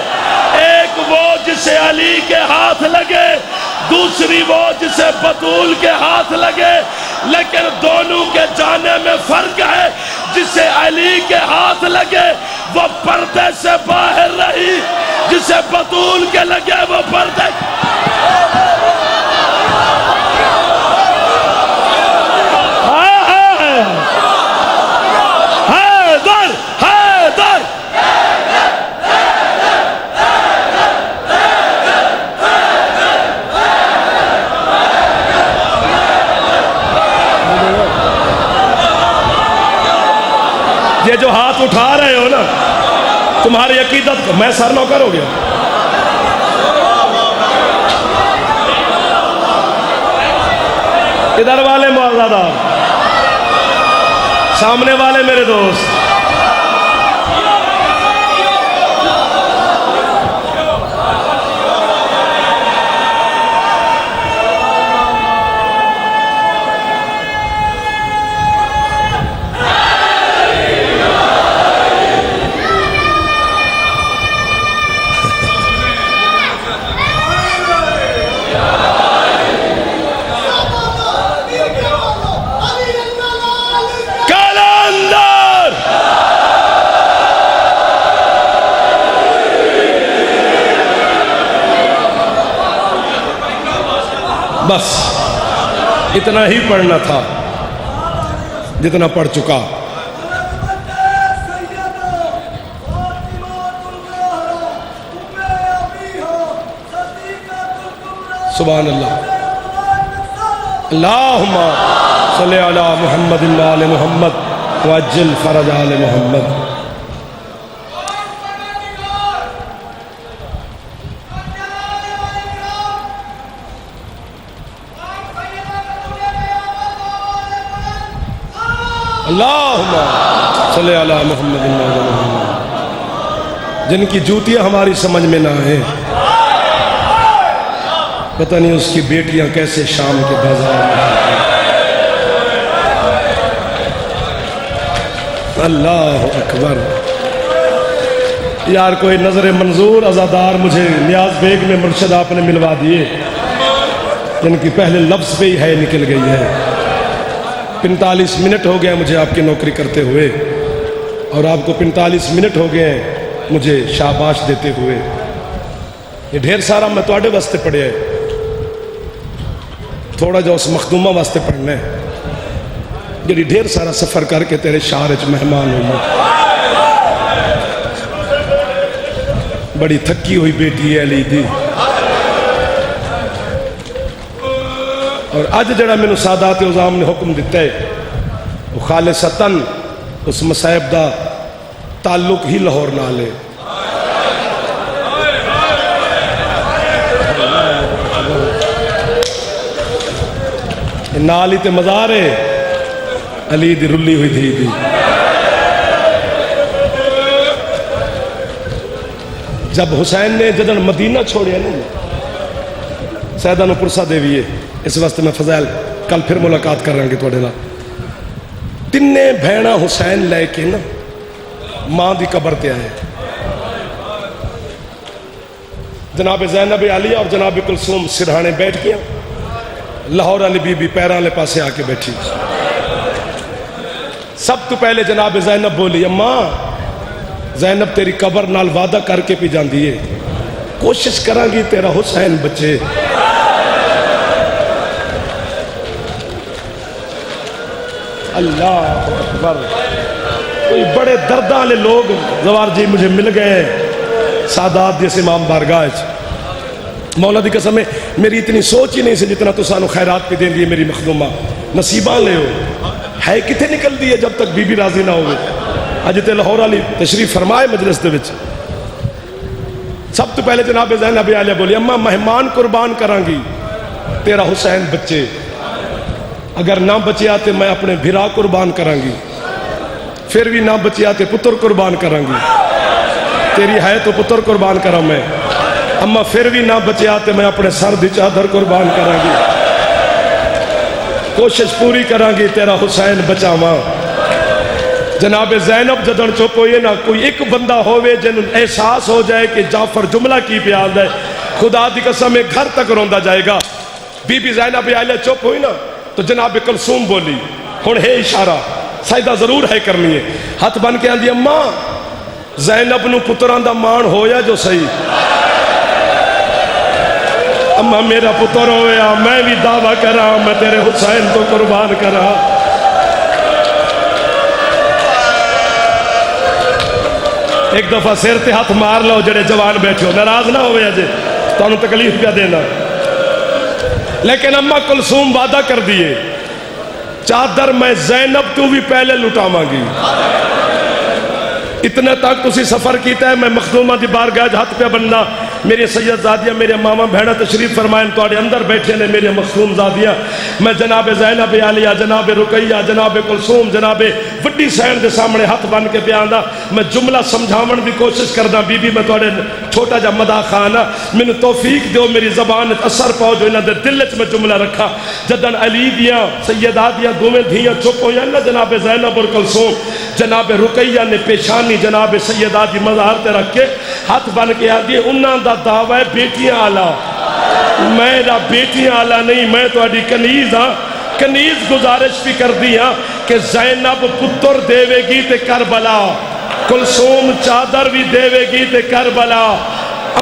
ایک وہ جسے علی کے ہاتھ لگے، دوسری وہ جسے بطول کے ہاتھ لگے، لیکن دونوں کے جانے میں فرق ہے. جسے علی کے ہاتھ لگے وہ پردے سے باہر رہی، جسے بطول کے لگے وہ پردے. یہ جو ہاتھ اٹھا رہے ہو نا، تمہاری عقیدت میں سر نوکر ہو گیا. ادھر والے معززدار، سامنے والے میرے دوست، بس اتنا ہی پڑھنا تھا جتنا پڑھ چکا. سبحان اللہ. اللہم صلی علی محمد وآل محمد وعجل فرج آل محمد. اللہم صلی علی محمد وآل محمد. جن کی جوتیاں ہماری سمجھ میں نہ آئیں، پتہ نہیں اس کی بیٹیاں کیسے شام کے بازار میں. اللہ اکبر. یار کوئی نظر منظور عزادار مجھے نیاز بیگ میں مرشد آپ نے ملوا دیے، جن کی پہلے لفظ پہ ہی ہے نکل گئی ہے. 45 منٹ ہو گئے مجھے آپ کی نوکری کرتے ہوئے، اور آپ کو 45 منٹ ہو گئے مجھے شاباش دیتے ہوئے. یہ ڈھیر سارا میں تواڈے واسطے پڑھیا ہے، تھوڑا جو اس مخدومہ واسطے پڑھنا ہے جڑی ڈھیر سارا سفر کر کے تیرے شہر وچ مہمان ہوئی. بڑی تھکی ہوئی بیٹی ہے علی دی. اور اج جڑا میں سادات عظام نے حکم دیتا ہے وہ خالصتاً اس مصائب دا تعلق ہی لاہور نال ہے. نال ہی تے مزار ہے علی دی رلی ہوئی تھی دی. جب حسین نے جدن مدینہ چھوڑیا نا، سیدہ نو پرسا دیوی ہے، اس واسطے میں فضائل کل پھر ملاقات کر رہے ہیں تھوڑے نال. تینے بھیڑا حسین لے کے نا ماں دی قبر تے آئے. جناب زینب علی اور جناب کلثوم سرہانے بیٹھ گیا. لاہور علی بی بی پیران لے پاسے آ کے بیٹھی. سب تو پہلے جناب زینب بولی، اماں زینب تیری قبر نال وعدہ کر کے پی جان دیئے، کوشش کراں گی تیرا حسین بچے. اللہ اکبر. کوئی بڑے درداں والے لوگ زوار جی مجھے مل گئے سادات جیسے امام بارگاہ. مولا دی قسم ہے میری اتنی سوچ ہی نہیں سے جتنا تو سانو خیرات پہ دین دیئے میری مخدومہ. نصیبہ لے ہو ہے کتے نکل دیئے جب تک بی بی راضی نہ ہوئے. اج تے لاہور علی تشریف فرمائے مجلس دے وچ. سب تو پہلے جناب زینب عالیہ بولی، اماں مہمان قربان کراں گی تیرا حسین بچے، اگر نہ بچے آتے میں اپنے بھرا قربان کراں گی. پھر بھی نہ بچیا تے پتر قربان کراں گی، تیری ہے تو پتر قربان کراں میں، اما پھر بھی نہ بچیا تے میں اپنے سر دی چادر قربان کراں گی، کوشش پوری کراں گی تیرا حسین بچاواں۔ جناب زینب جدن چپ ہوئے نا، کوئی ایک بندہ ہوئے جن احساس ہو جائے کہ جعفر جملہ کی پیاد ہے، خدا دی قسم ایک گھر تک روندا جائے گا۔ بی بی زینب آئلہ چپ ہوئی نا تو جناب کلثوم بولی، ہن ہے اشارہ، سجدہ ضرور ہے کرنی ہے، ہاتھ بن کے آندی اماں زینب نو پتران دا مان ہویا جو صحیح، اماں میرا پتر ہویا، میں بھی دعویٰ کرا میں تیرے حسین تو قربان کرا۔ ایک دفعہ سر تے ہاتھ مار لو جڑے جوان بیٹھے ہو، ناراض نہ ہوئے جے تو انہوں تکلیف پہ دینا، لیکن اماں کلثوم وعدہ کر دیئے چادر میں زینب تو بھی پہلے لٹاواں گی۔ اتنے تک تسی سفر کیتا ہے، میں مخدومہ دی بارگاہ ہاتھ پہ بننا، میری سید زادیہ میرے ماما بہنہ تشریف فرمائیں توڑے اندر بیٹھے نے میرے مخدوم زادیہ، میں جناب زینب عالیہ، جناب رقیہ، جناب کلثوم، جناب وڈی سین دے سامنے ہاتھ بن کے پیاندہ، میں جملہ سمجھاون دی کوشش کردہ، بی بی میں توڑے چھوٹا جا مدہ خانہ، میں نے توفیق دیو میری زبان اثر پاؤ جو انہاں دے دلچ میں جملہ رکھا، جدن علی دیاں سیدہ دیاں دومیں دھیاں چپ ہوئی اللہ جناب زینب اور کلثوم، جناب رقیہ نے پیشانی جناب سیدہ دی مظہر تے رکھ کے ہاتھ بن کے آدھی انہاں دا دعویٰ ہے بیٹیاں آلہ، میرا بیٹیاں آلہ نہیں، میں تو اڈی کنیز ہاں، کنیز گزارش بھی کر دی ہاں کہ زینب پتر دیوے گی تے کربلا، کلثوم چادر بھی دیوے گی تے کربلا،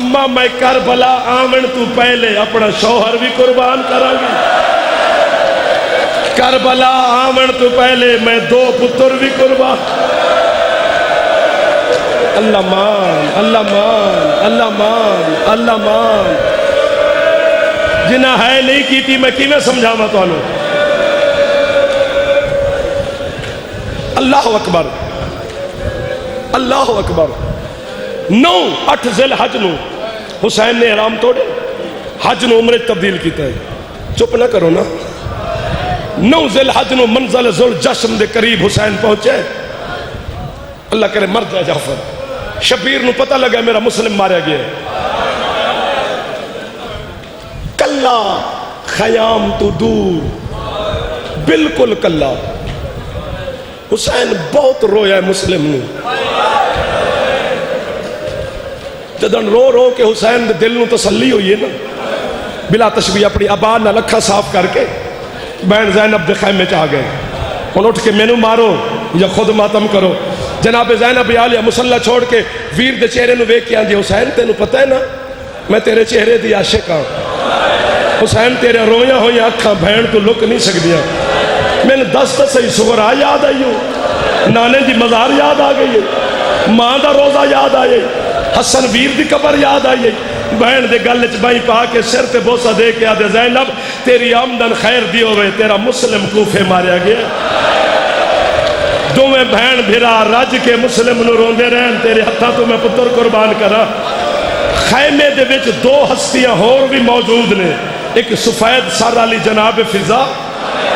اما میں کربلا آمن تو پہلے اپنا شوہر بھی قربان کروں گی، کربلا آمن تو پہلے میں 2 پتر بھی قربان۔ اللہ مان، اللہ مان، اللہ مان، اللہ مان، جنہ ہے نہیں کی تھی میں کی میں سمجھا میں تو آنو۔ اللہ اکبر، اللہ اکبر۔ 9-8 ذی الحج نو حسین نے احرام توڑے، حج نو عمرے تبدیل کیتا ہے، چپ نہ کرو نا۔ 9 ذی الحج نو منزل ذوالجشم دے قریب حسین پہنچے، اللہ کرے مر جائے جعفر، شبیر نو پتہ لگا میرا مسلم ماریا گیا ہے، کلا خیام تو دور، بالکل کلا۔ حسین بہت رویا ہے مسلم نو، جدن رو رو کے حسین دے دل نو تسلی ہوئی ہے نا، بلا تشبیہ اپنی ابا نہ لکھا صاف کر کے بہن زینب دے خیمے چاہ گئے، ان اٹھ کے مینو مارو یا خود ماتم کرو۔ جناب زینب عالیہ مسلح چھوڑ کے ویر دے چہرے نو ویکھ کے آندی حسین تینو پتہ ہے نا میں تیرے چہرے دی عاشق ہاں، حسین تیرے رویاں ہوئی اکھاں بہن تو لک نہیں سکدیاں، میں نے 10 صحیح سغرا یاد آئی ہو، نانے دی مزار یاد آ گئی ہے، ماں دا روزہ یاد آئی، حسن ویر دی قبر یاد آئی، بہن دے گل چ بائی پا کے سر تے بوسہ دے کے آدھے زینب تیری آمدن خیر دی ہوئے، تیرا مسلم کوفے ماریا گیا، دوویں بہن بھرا رج کے مسلم نو روندے رہن، تیرے ہتھاں تو میں پتر قربان کرا۔ خیمے دے وچ 2 ہستیاں اور بھی موجود نے، ایک سفید سر علی جناب فضا،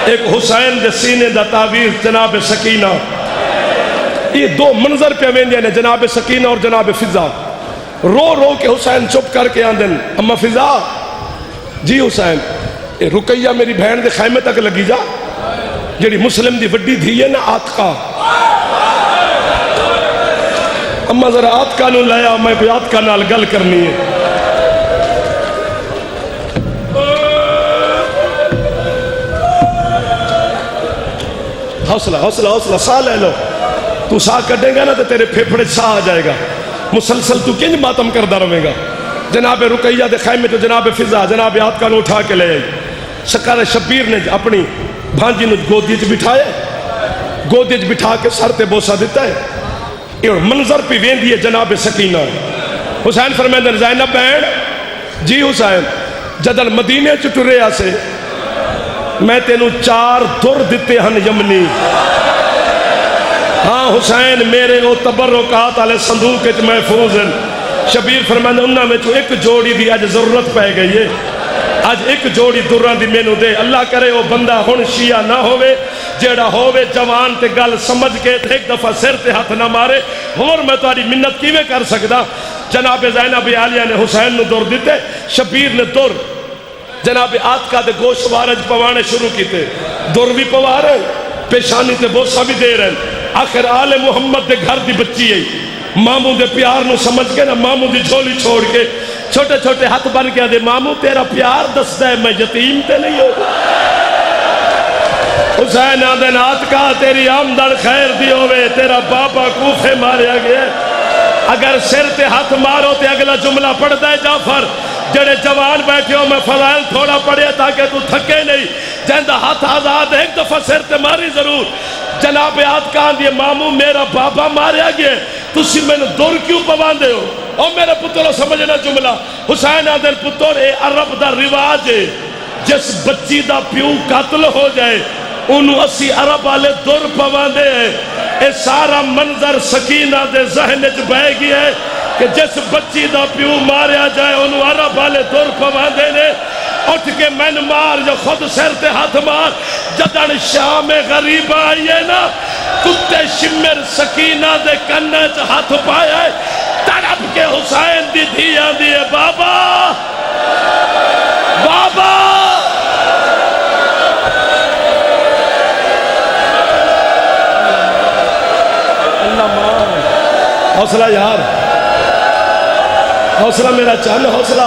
ایک حسین دے سینے دا تعویر جناب سکینہ، یہ 2 منظر پہ ویندے نے جناب سکینہ اور جناب فضا، رو رو کے حسین چپ کر کے آندن اما فضا جی حسین رقیہ میری بہن دے خیمے تک لگی جا، جڑی مسلم دی وڈی دھی ہے نا آتقا، اما ذرا آتقا نو لیا، میں کوئی آتقا نال گل کرنی ہے۔ حوصلہ حوصلہ حوصلہ، ساہ لے لو، تو ساہ کٹے گا نا تو تیرے پھیپھڑے ساہ آ جائے گا، مسلسل تو کنج ماتم کردہ رہے گا۔ جناب رقیہ دے خیمے تو جناب فضا جناب آتقا نو اٹھا کے لے آئی، سکار شبیر نے اپنی بھانجی نو گودی چ بٹھائے، گودی چ بٹھا کے سر تے بوسہ دیتا ہے، یہ منظر پہ ویندی ہے جناب سکینہ۔ حسین فرمیندن زینب بہن جی حسین جدن مدینے چ ٹرے آسے میں تینوں 4 در دیتے ہن یمنی، ہاں حسین میرے او تبرکات والے صندوق وچ محفوظ ہیں۔ شبیر فرماندہ انہاں وچ ایک جوڑی دی اج ضرورت پے گئی ہے، اج ایک جوڑی دراں دی مینوں دے، اللہ کرے وہ بندہ ہن شیعہ نہ ہوئے جیڑا ہوئے جوان تے گل سمجھ کے ایک دفعہ سر تے ہاتھ نہ مارے. اور میں تاری منت کیویں کر سکدا؟ جناب زینب عالیہ نے حسین نو دور دیتے، شبیر نے دور جناب آتکا دے گوشت وارج پوانے شروع کیتے، دور بھی پوا رہے پیشانی تے بوسہ بھی دے رہے. آخر آل محمد دے گھر دی بچی ہے، ماموں دے پیار نو سمجھ کے نا ماموں دی جھولی چھوڑ کے چھوٹے چھوٹے ہاتھ بن کے دے ماموں تیرا پیار دستا ہے میں یتیم تے نہیں ہو. حسین آدن آتکا تیری آمدن خیر دی ہوئے، تیرا بابا کوفے ماریا گیا. اگر سر تے ہاتھ مارو تے اگلا جملہ پڑھتا ہے جعفر جڑے جوان بیٹھے ہو میں فضائل تھوڑا پڑھے تاکہ تو تھکے نہیں. جہندہ ہاتھ آزاد ایک دفعہ سر تے ماری ضرور. جناب آتکا آندھے ماموں میرا بابا ماریا گیا تسی میں نے دور کیوں پوان دے ہو؟ اور میرے پتروں سمجھنا جملہ. حسین آدھے پتر اے عرب دا رواج ہے جس بچی دا پیو قتل ہو جائے انہوں اسی عرب والے دور پوان دے ہیں. اے سارا منظر سکینہ دے ذہن چ بہ گیا ہے کہ جس بچی دا پیو ماریا جائے انہوں عرب والے دور پوان دے نے. اٹھ کے میں مار جو خود سر تے ہاتھ مار. جدن شام غریب آئیے نا کتے شمر سکینہ دے کنے چ ہاتھ پایا ہے تڑپ کے حسین دی دھی آندی ہے بابا بابا. حوصلہ یار، حوصلہ میرا چند، حوصلہ.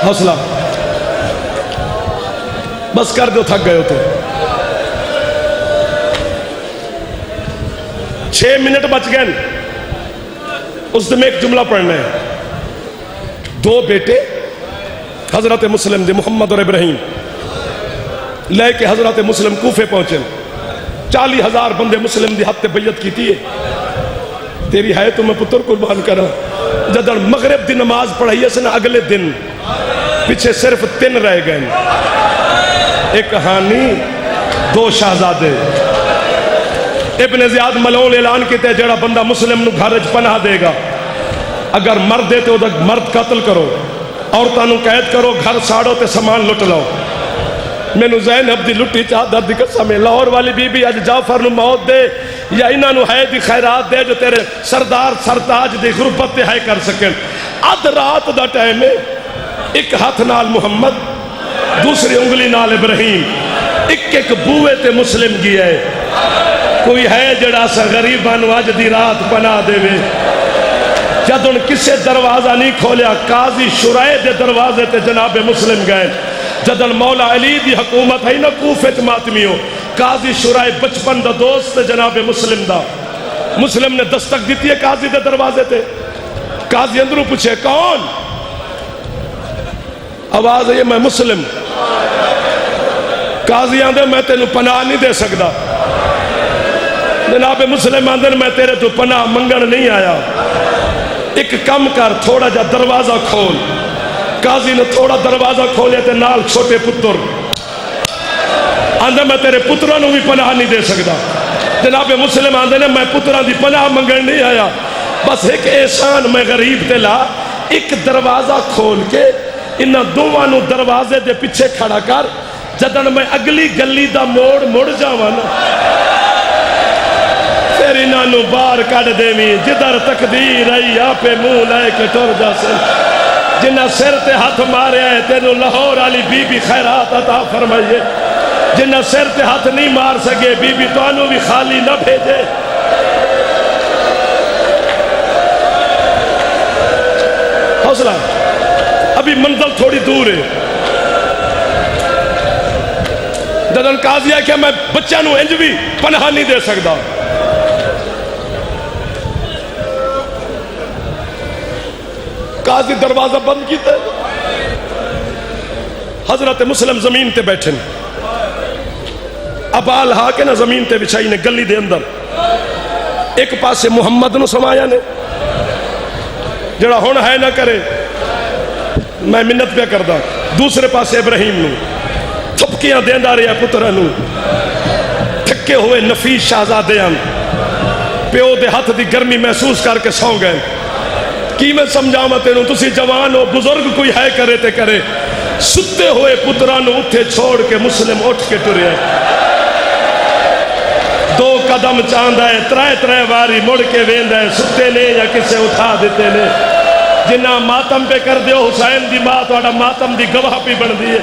حوصلہ بس کر دو، تھک گئے ہوتے. 6 منٹ بچ گئے. اس دن میں ایک جملہ پڑھنا ہے. 2 بیٹے حضرت مسلم دے محمد اور ابراہیم لے کے حضرت مسلم کوفے پہنچے. 40,000 بندے مسلم دی ہاتھ بیعت کی تھی. تیری ہے تو میں پتر قربان کرا. جدن مغرب دی نماز پڑھائی ہے سنا اگلے دن پیچھے صرف 3 رہ گئے. ایک ہانی 2 شہزادے. ابن زیاد ملعون اعلان کیتے جڑا بندہ مسلم نو گھر وچ پناہ دے گا اگر مرد دیتے ہو تو مرد قتل کرو، عورتوں نو قید کرو، گھر ساڑو تے سامان لٹ لو. میں نو زینب دی لٹی چادر دی قسم ہے لاہور والی بی بی اج جعفر نو موت دے یا انہاں نو ہے دی خیرات دے جو تیرے سردار سرتاج دی غربت تے ہے کر سکیں. اد رات دا ٹائم ہے، ایک ہاتھ نال محمد دوسری انگلی نال ابراہیم، ایک بوئے تے مسلم گیا ہے. کوئی ہے جڑا سا غریبان واج دی رات پناہ دے وے. جد ان کسے دروازہ نہیں کھولیا قاضی شرائع دے دروازے تے جناب مسلم گئے. جدن مولا علی دی حکومت ہے نا کوفے چ ماتمیوں قاضی شرائع بچپن دا دوست جناب مسلم دا. مسلم نے دستک دیتی ہے قاضی دے دروازے تے. قاضی اندروں پوچھے کون؟ آواز ہے میں مسلم. قاضی آندے میں تینوں پناہ نہیں دے سکتا. جناب مسلم آندے میں تیرے تو پناہ منگن نہیں آیا. ایک کم کر تھوڑا جا دروازہ کھول. قاضی نے تھوڑا دروازہ کھولے تے نال چھوٹے پتر آندے میں تیرے پتروں بھی پناہ نہیں دے سکتا. جناب مسلم آندے نے میں پتروں دی پناہ منگن نہیں آیا، بس ایک احسان میں غریب تے لا. ایک دروازہ کھول کے انہاں دوواں نو دروازے دے پیچھے کھڑا کر. جدن میں اگلی گلی دا موڑ مڑ جاواں نا پھر انہاں نو باہر کڈ دیویں. جدھر تقدیر آئی آپے منہ لے کے ٹر جا سن. جنہ سر تے ہاتھ مارے ہے تینوں لاہور والی بی بی خیرات عطا فرمائیے. جنہ سر تے ہاتھ نہیں مار سکے بی بی توانوں بھی خالی نہ بھیجے. حوصلہ، ابھی منزل تھوڑی دور ہے. جدن قاضی ہے کہ میں بچہ نو انج بھی پناہ نہیں دے سکتا. قاضی دروازہ بند کیتا ہے. حضرت مسلم زمین تے بیٹھے ابال ہا کے نا زمین تے بچھائی نے گلی دے اندر. ایک پاسے محمد نو سمایا نے جڑا ہون ہے نہ کرے میں منت پہ کردہ. دوسرے پاسے ابراہیم نو تھپکیاں دیندہ رہے پترہ نو. نکے ہوئے نفیس شہزادے ہیں پیو دے ہاتھ دی گرمی محسوس کر کے سو گئے کی میں سمجھاواں تینوں تسی جوان ہو بزرگ کوئی ہے کرے تے کرے ستے ہوئے پترانو اٹھے چھوڑ کے مسلم اٹھ کے ٹرے دو قدم چاندہ ہے ترائے واری مڑ کے ویندہ ہے ستے نے یا کسے اٹھا دیتے نے جنہ ماتم پہ کر دیو حسین دی ماں توڑا ماتم دی گواہ پی بن دیئے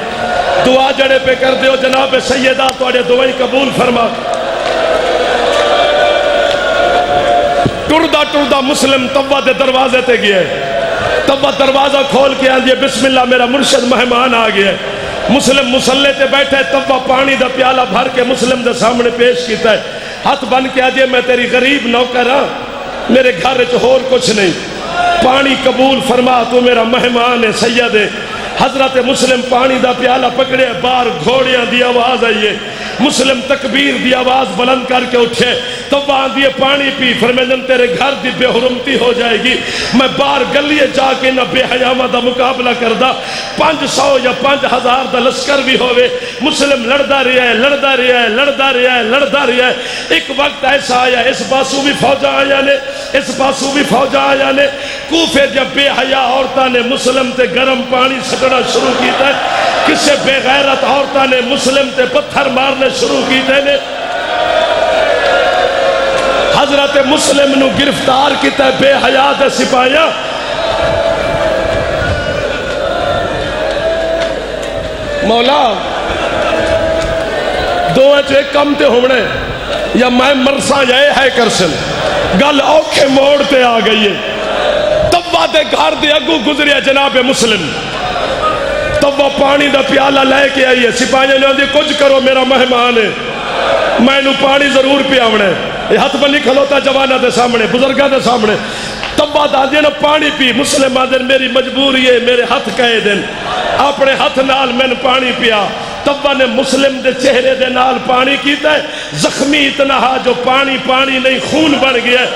دعا جڑے پہ کر دیو جناب سیدہ توڑے دعائی قبول فرما ٹردہ مسلم توا دے دروازے تے گئے توا دروازہ کھول کے آن دیئے بسم اللہ میرا مرشد مہمان آ گیا مسلم مسلح تے بیٹھے توا پانی دا پیالہ بھر کے مسلم دے سامنے پیش کیتا ہے ہاتھ بن کے آجئے میں تیری غریب نوکر ہاں میرے گھر چہور کچھ نہیں پانی قبول فرما تو میرا مہمان ہے سید ہے حضرت مسلم پانی دا پیالہ پکڑے بار گھوڑیاں دی آواز آئیے مسلم تکبیر دی آواز بلند کر کے اٹھے تو وہاں دیئے پانی پی فرمیدن تیرے گھر دی بے حرمتی ہو جائے گی میں بار گلیے جا کے نہ بے حیامہ دا مقابلہ کردہ 500 یا 5000 دا لشکر بھی ہوئے مسلم لڑدا رہا ہے ایک وقت ایسا آیا اس پاسو بھی فوجہ آیا نے کوفے جب بے حیا عورتہ نے مسلم تے گرم پانی سکڑا شروع کیتا ہے کسے بے غیرت عورتہ نے مسلم تے پتھر مارنے شروع کیتے نے حضرت مسلم نو گرفتار کیتا ہے بے حیات سپاہیاں مولا دو ایک کم تے ہونے یا میں مرسا یا اے ہے کرسن گل اوکھے موڑتے آ گئی ہے تب دے گھر دے اگو گزریا جناب مسلم تب وہ پانی دا پیالہ لے کے آئیے سپاہیاں نے دی کچھ کرو میرا مہمان ہے میں نو پانی ضرور پیاونے یہ ہاتھ بنی کھلوتا جوانہ دے سامنے بزرگاں دے سامنے تب بعد آدھے نا پانی پی مسلم آدھے میری مجبوری ہے میرے ہاتھ کہے دن اپنے ہاتھ نال میں نے پانی پیا تب نے مسلم دے چہرے دے نال پانی کیتا ہے زخمی اتنا ہا جو پانی نہیں خون بن گیا ہے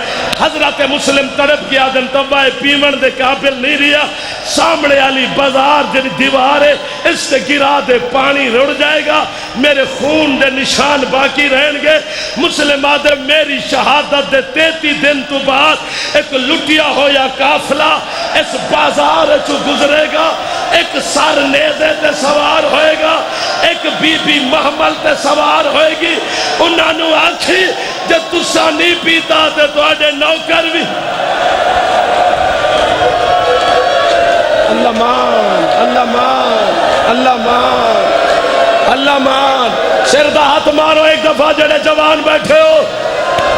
حضرت مسلم تڑپ گیا دن تب پیمن دے قابل نہیں رہا سامنے علی بازار جن دیوار ہے اس سے گرا دے پانی رڑ جائے گا میرے خون دے نشان باقی رہن گے مسلم آدھے میری شہادت دے 33 دن تو بعد ایک لٹیا ہو یا کافلہ اس بازار چو گزرے گا ایک سر نیزے تے سوار ہوئے گا ایک بی بی محمل تے سوار ہوئے گی انہاں نو آکھی جب تسا نہیں پیتا تے تو آڈے نوکر بھی اللہ مان اللہ مان اللہ مان اللہ مان سر دا ہاتھ مارو ایک دفعہ جڑے جوان بیٹھے ہو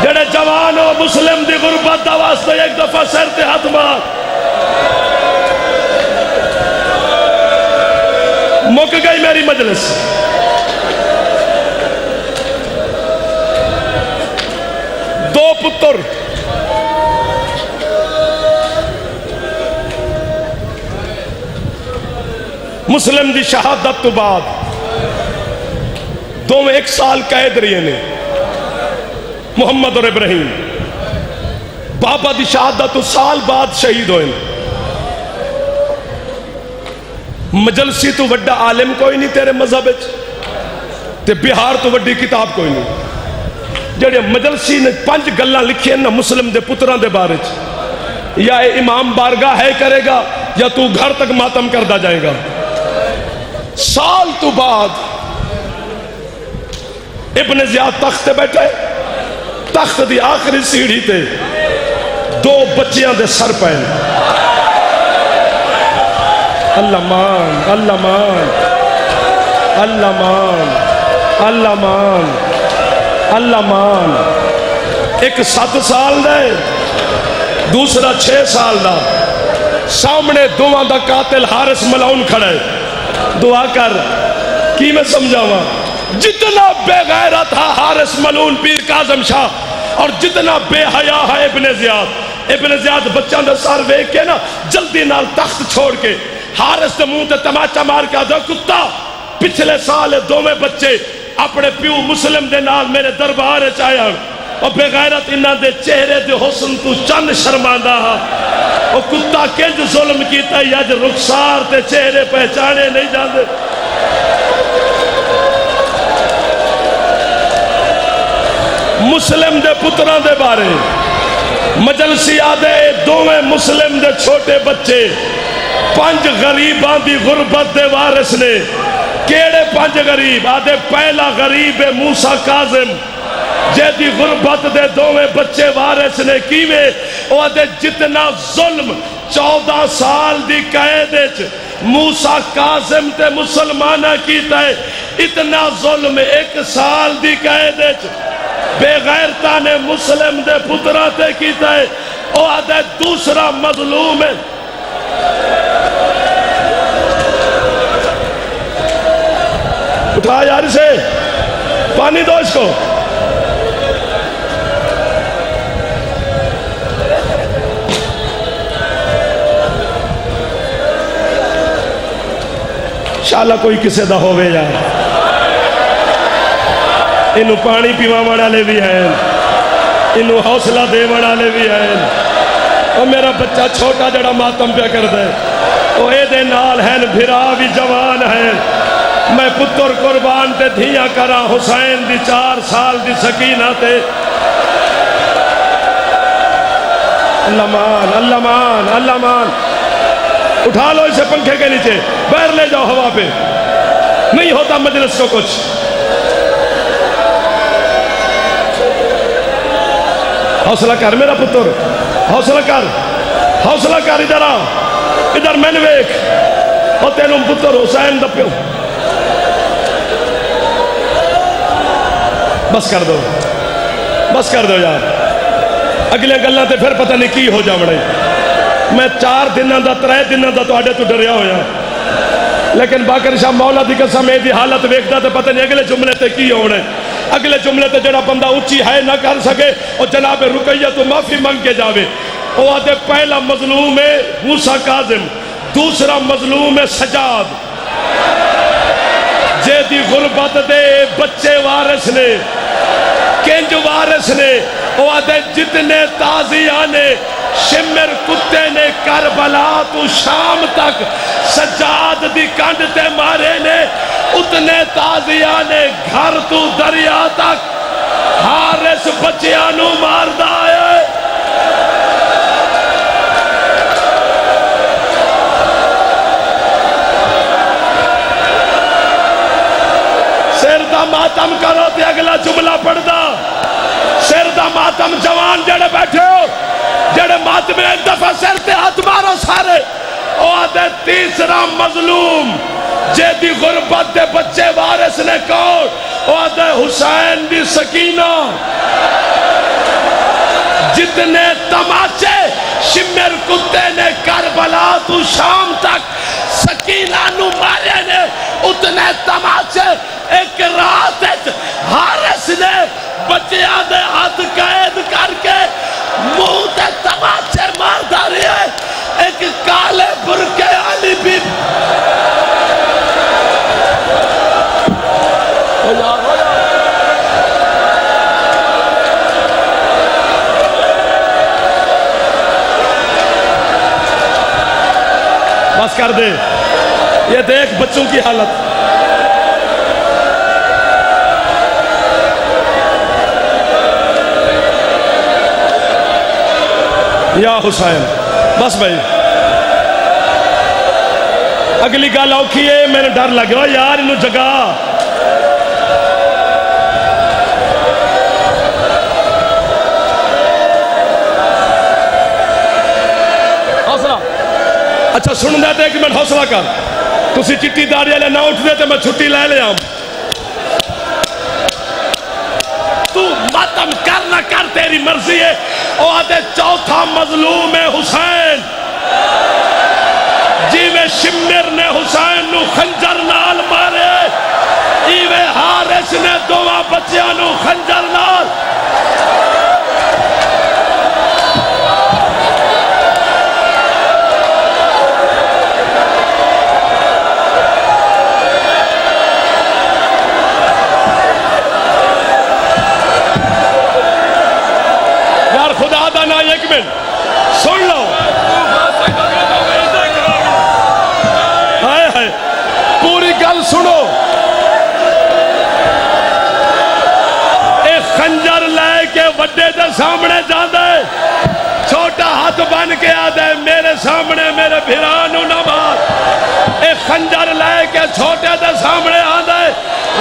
جڑے جوان ہو مسلم دی غربت دا واسطے ایک دفعہ سر تے ہاتھ مار مک گئی میری مجلس دو پتر مسلم دی شہادت تو بعد دو میں 1 سال قید رہے نے محمد اور ابراہیم بابا دی شہادت تو سال بعد شہید ہوئے مجلسی تو وڈا عالم کوئی نہیں تیرے مذہب تے بہار تو وڈی کتاب کوئی نہیں جڑے مجلسی نے 5 گلاں لکھی ہیں نا مسلم دے پتران دے بارے یا اے امام بارگاہ ہے کرے گا یا تو گھر تک ماتم کردہ جائے گا سال تو بعد ابن زیاد تخت بیٹھے تخت دی آخری سیڑھی تے 2 بچیاں دے سر پہن اللہ مان اللہ مان اللہ مان اللہ مان اللہ مان ایک 7 سال دے دوسرا 6 سال دا سامنے دوواں دا قاتل حارث ملعون کھڑے دعا کر کی میں سمجھاواں جتنا بے غیرت تھا حارث ملعون پیر کاظم شاہ اور جتنا بے حیا ہے ابن زیاد بچہ دے سار ویک کے نا جلدی نال تخت چھوڑ کے حارث دے منہ تے تماچا مار کے آدھا کتا پچھلے سال 2 بچے اپنے پیو مسلم دے نال میرے دربار چایا اور بے غیرت انہاں دے چہرے دے حسن تو چند شرماندہ ہا اور کتا کنج ظلم کیتا ہے یا جو رخسار تے چہرے پہچانے نہیں جاندے مسلم دے پتراں دے بارے مجلسی آدھے دوویں مسلم دے چھوٹے بچے 5 غریباں دی غربت دے وارث نے. کیڑے 5 غریب؟ آدھے پہلا غریب ہے موسیٰ کاظم جیدی غربت دے دوویں بچے وارث نے. کیویں؟ وہ آدھے جتنا ظلم 14 سال دی قید وچ موسیٰ کاظم تے مسلمانہ کیتا ہے اتنا ظلم 1 سال دی قید وچ بے غیرتاں نے مسلم دے پتراں تے کیتا ہے. وہ آدھے دوسرا مظلوم ہے. اٹھا یار اسے پانی دو اس کو. شالا کوئی کسے دا ہووے یار. انہوں پانی پیوان والے بھی ہیں, انہوں حوصلہ دے والے بھی ہیں. اور میرا بچہ چھوٹا جڑا ماتم پہ کر دے وہ اے دے نال ہیں بھرا بھی جوان ہیں. میں پتر قربان تے دھیاں کرا حسین دی 4 سال دی سکینہ تے. اللہ مان اللہ مان اللہ مان. اٹھا لو اسے پنکھے کے نیچے باہر لے جاؤ ہوا پہ. نہیں ہوتا مجلس کو کچھ. حوصلہ کر میرا پتر, حوصلہ کر, حوصلہ کر. ادھر آ, ادھر میں نے ویک. اور تینوں پتر حسین دا پیو. بس کر دو, بس کر دو یار. اگلے گلہ تے پھر پتہ نہیں کی ہو جاوڑے. میں 4 دنوں دا 3 دنوں دا تو آڑے تو ڈریا ہویا, لیکن باقر شاہ مولا دی قسم میں دی حالت ویکھدا تے پتہ نہیں اگلے جملے تے کی ہونے. اگلے جملے تے جڑا بندہ اونچی ہے نہ کر سکے اور جناب رقیہ تو معافی مانگ کے جاوے. وہ آدھے پہلا مظلوم ہے موسیٰ کاظم, دوسرا مظلوم ہے سجاد جے دی غربت دے بچے وارث نے. کنج وارث نے. وہ آدھے جتنے تازیانے شمر کتے نے کربلا تو شام تک سجاد دی کنڈ تے مارے نے, اتنے تازیانے گھر تو دریا تک حارث بچیانو ماردہ ہے. سر دا ماتم کرو تے اگلا جملہ پڑھ دا. سر دا ماتم جوان جڑے بیٹھے ہو جڑے ماتم ایک دفعہ سر تے ہاتھ مارو سارے. او آدھے تیسرا مظلوم جے دی غربت دے بچے وارث نے کون؟ او آدھے حسین دی سکینہ. جتنے تماچے شمر کتے نے کربلا تو شام تک سکینہ نو مارے نے, اتنے تماچے ایک رات حارث نے بچیاں دے ہاتھ قید کر کے منہ تے تماچے مار داری ہے. ایک کالے برکے علی بھی بس کر دے. یہ دیکھ بچوں کی حالت. یا حسین بس بھائی, اگلی گل اوکھی ہے. میں نے ڈر لگا یار انہوں جگہ. حوصلہ اچھا سن دے تے 1 منٹ حوصلہ کر. تسی چٹی داڑی والے نہ اٹھ دے تے میں چھٹی لے لیا. تو ماتم کر نہ کر تیری مرضی ہے. او آدھے چوتھا مظلوم ہے حسین. جیوے شمر نے حسین نو خنجر نال مارے, ایوے حارث نے 2 بچیاں نو خنجر نال. یار خدا دا نا 1 منٹ سن لو. پوری گل سنو. خنجر لے کے وڈے دے سامنے جاندے چھوٹا ہاتھ بن کے آدھے میرے سامنے میرے بھرانو نہ مار اے خنجر لے کے چھوٹے دے سامنے آدھے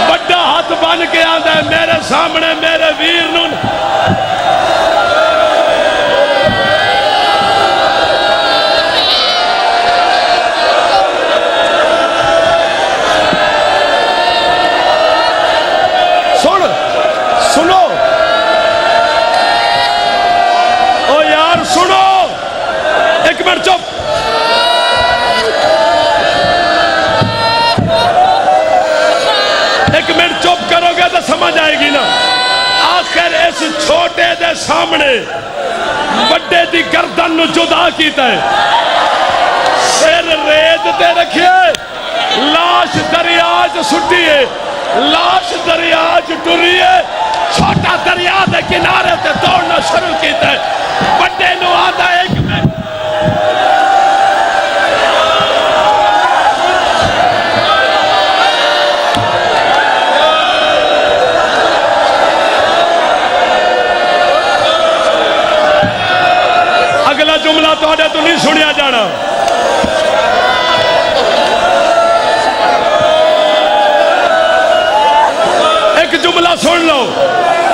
وڈا ہاتھ بن کے آدھے میرے سامنے میرے ویر نو سنو او یار سنو ایک منٹ چپ ایک منٹ چپ کرو گے تو سمجھ آئے گی نا آخر اس چھوٹے دے سامنے بڑے دی گردن نو جدا کیتا ہے سر ریت تے رکھئے لاش دریاج سٹیے لاش دریاج ٹریے چھوٹا دریا دے کنارے تے دوڑنا شروع کیتا ہے بڑے نو آدھا ایک منٹ اگلا جملہ تو آدھے تو نہیں سنیا جانا ایک جملہ سن لو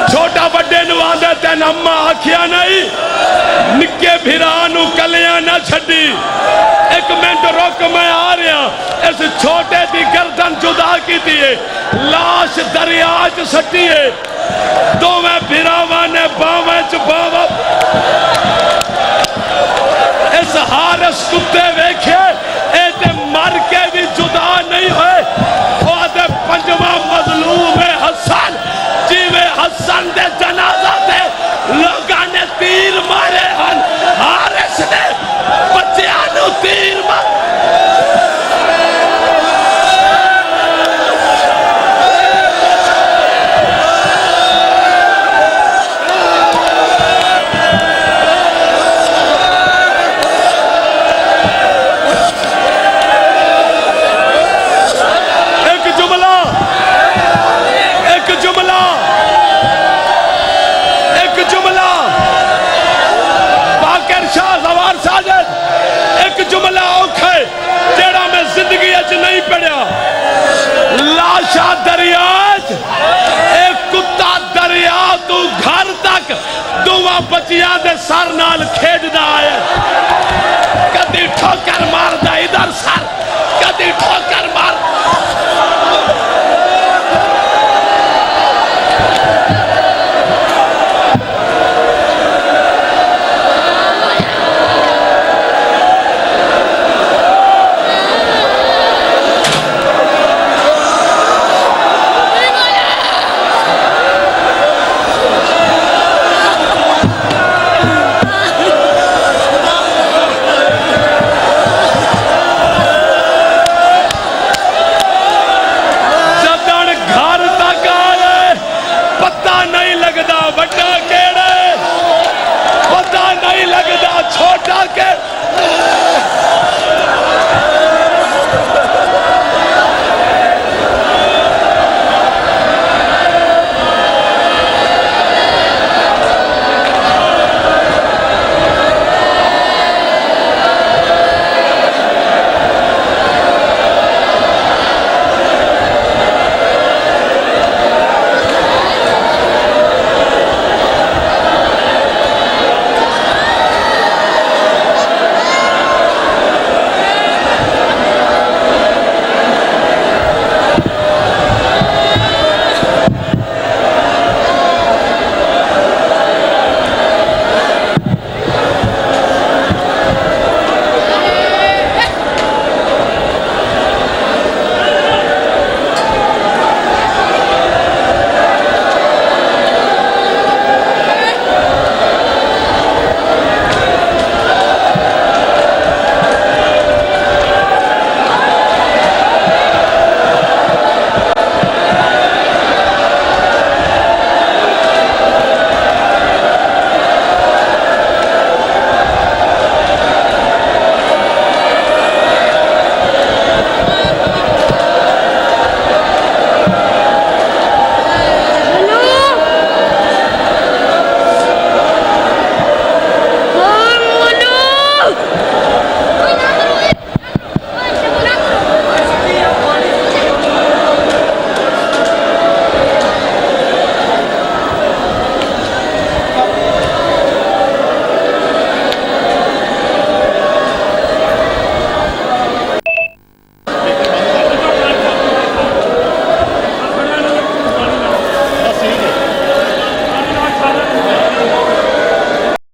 چھوٹا بڑے نو آدھے تین اممہ آکھیا نہیں نکے بھرانو کلیاں نہ چھڑی ایک منٹ روک میں آ رہا اس چھوٹے دی گردن جدا کی دیئے لاش دریاج سٹیے دو میں بھراوانے باویں چباوا اس حارس کتے ویکھے اے تے مر کے بھی جدا نہیں ہوئے وہ آدھے پنجواں مظلوم حسن جیوے حسن دے جنازہ دے لوگاں نے تیر مارے ہن حارس نے بچیانو تیر مارے ایک جملہ اوکھے جیڑا میں زندگی اچ نہیں پڑھیا لاشا دریاج ایک کتا دریا تو گھر تک دعا بچیاں دے سر نال کھیڑ دا آئے کدی ٹھوکر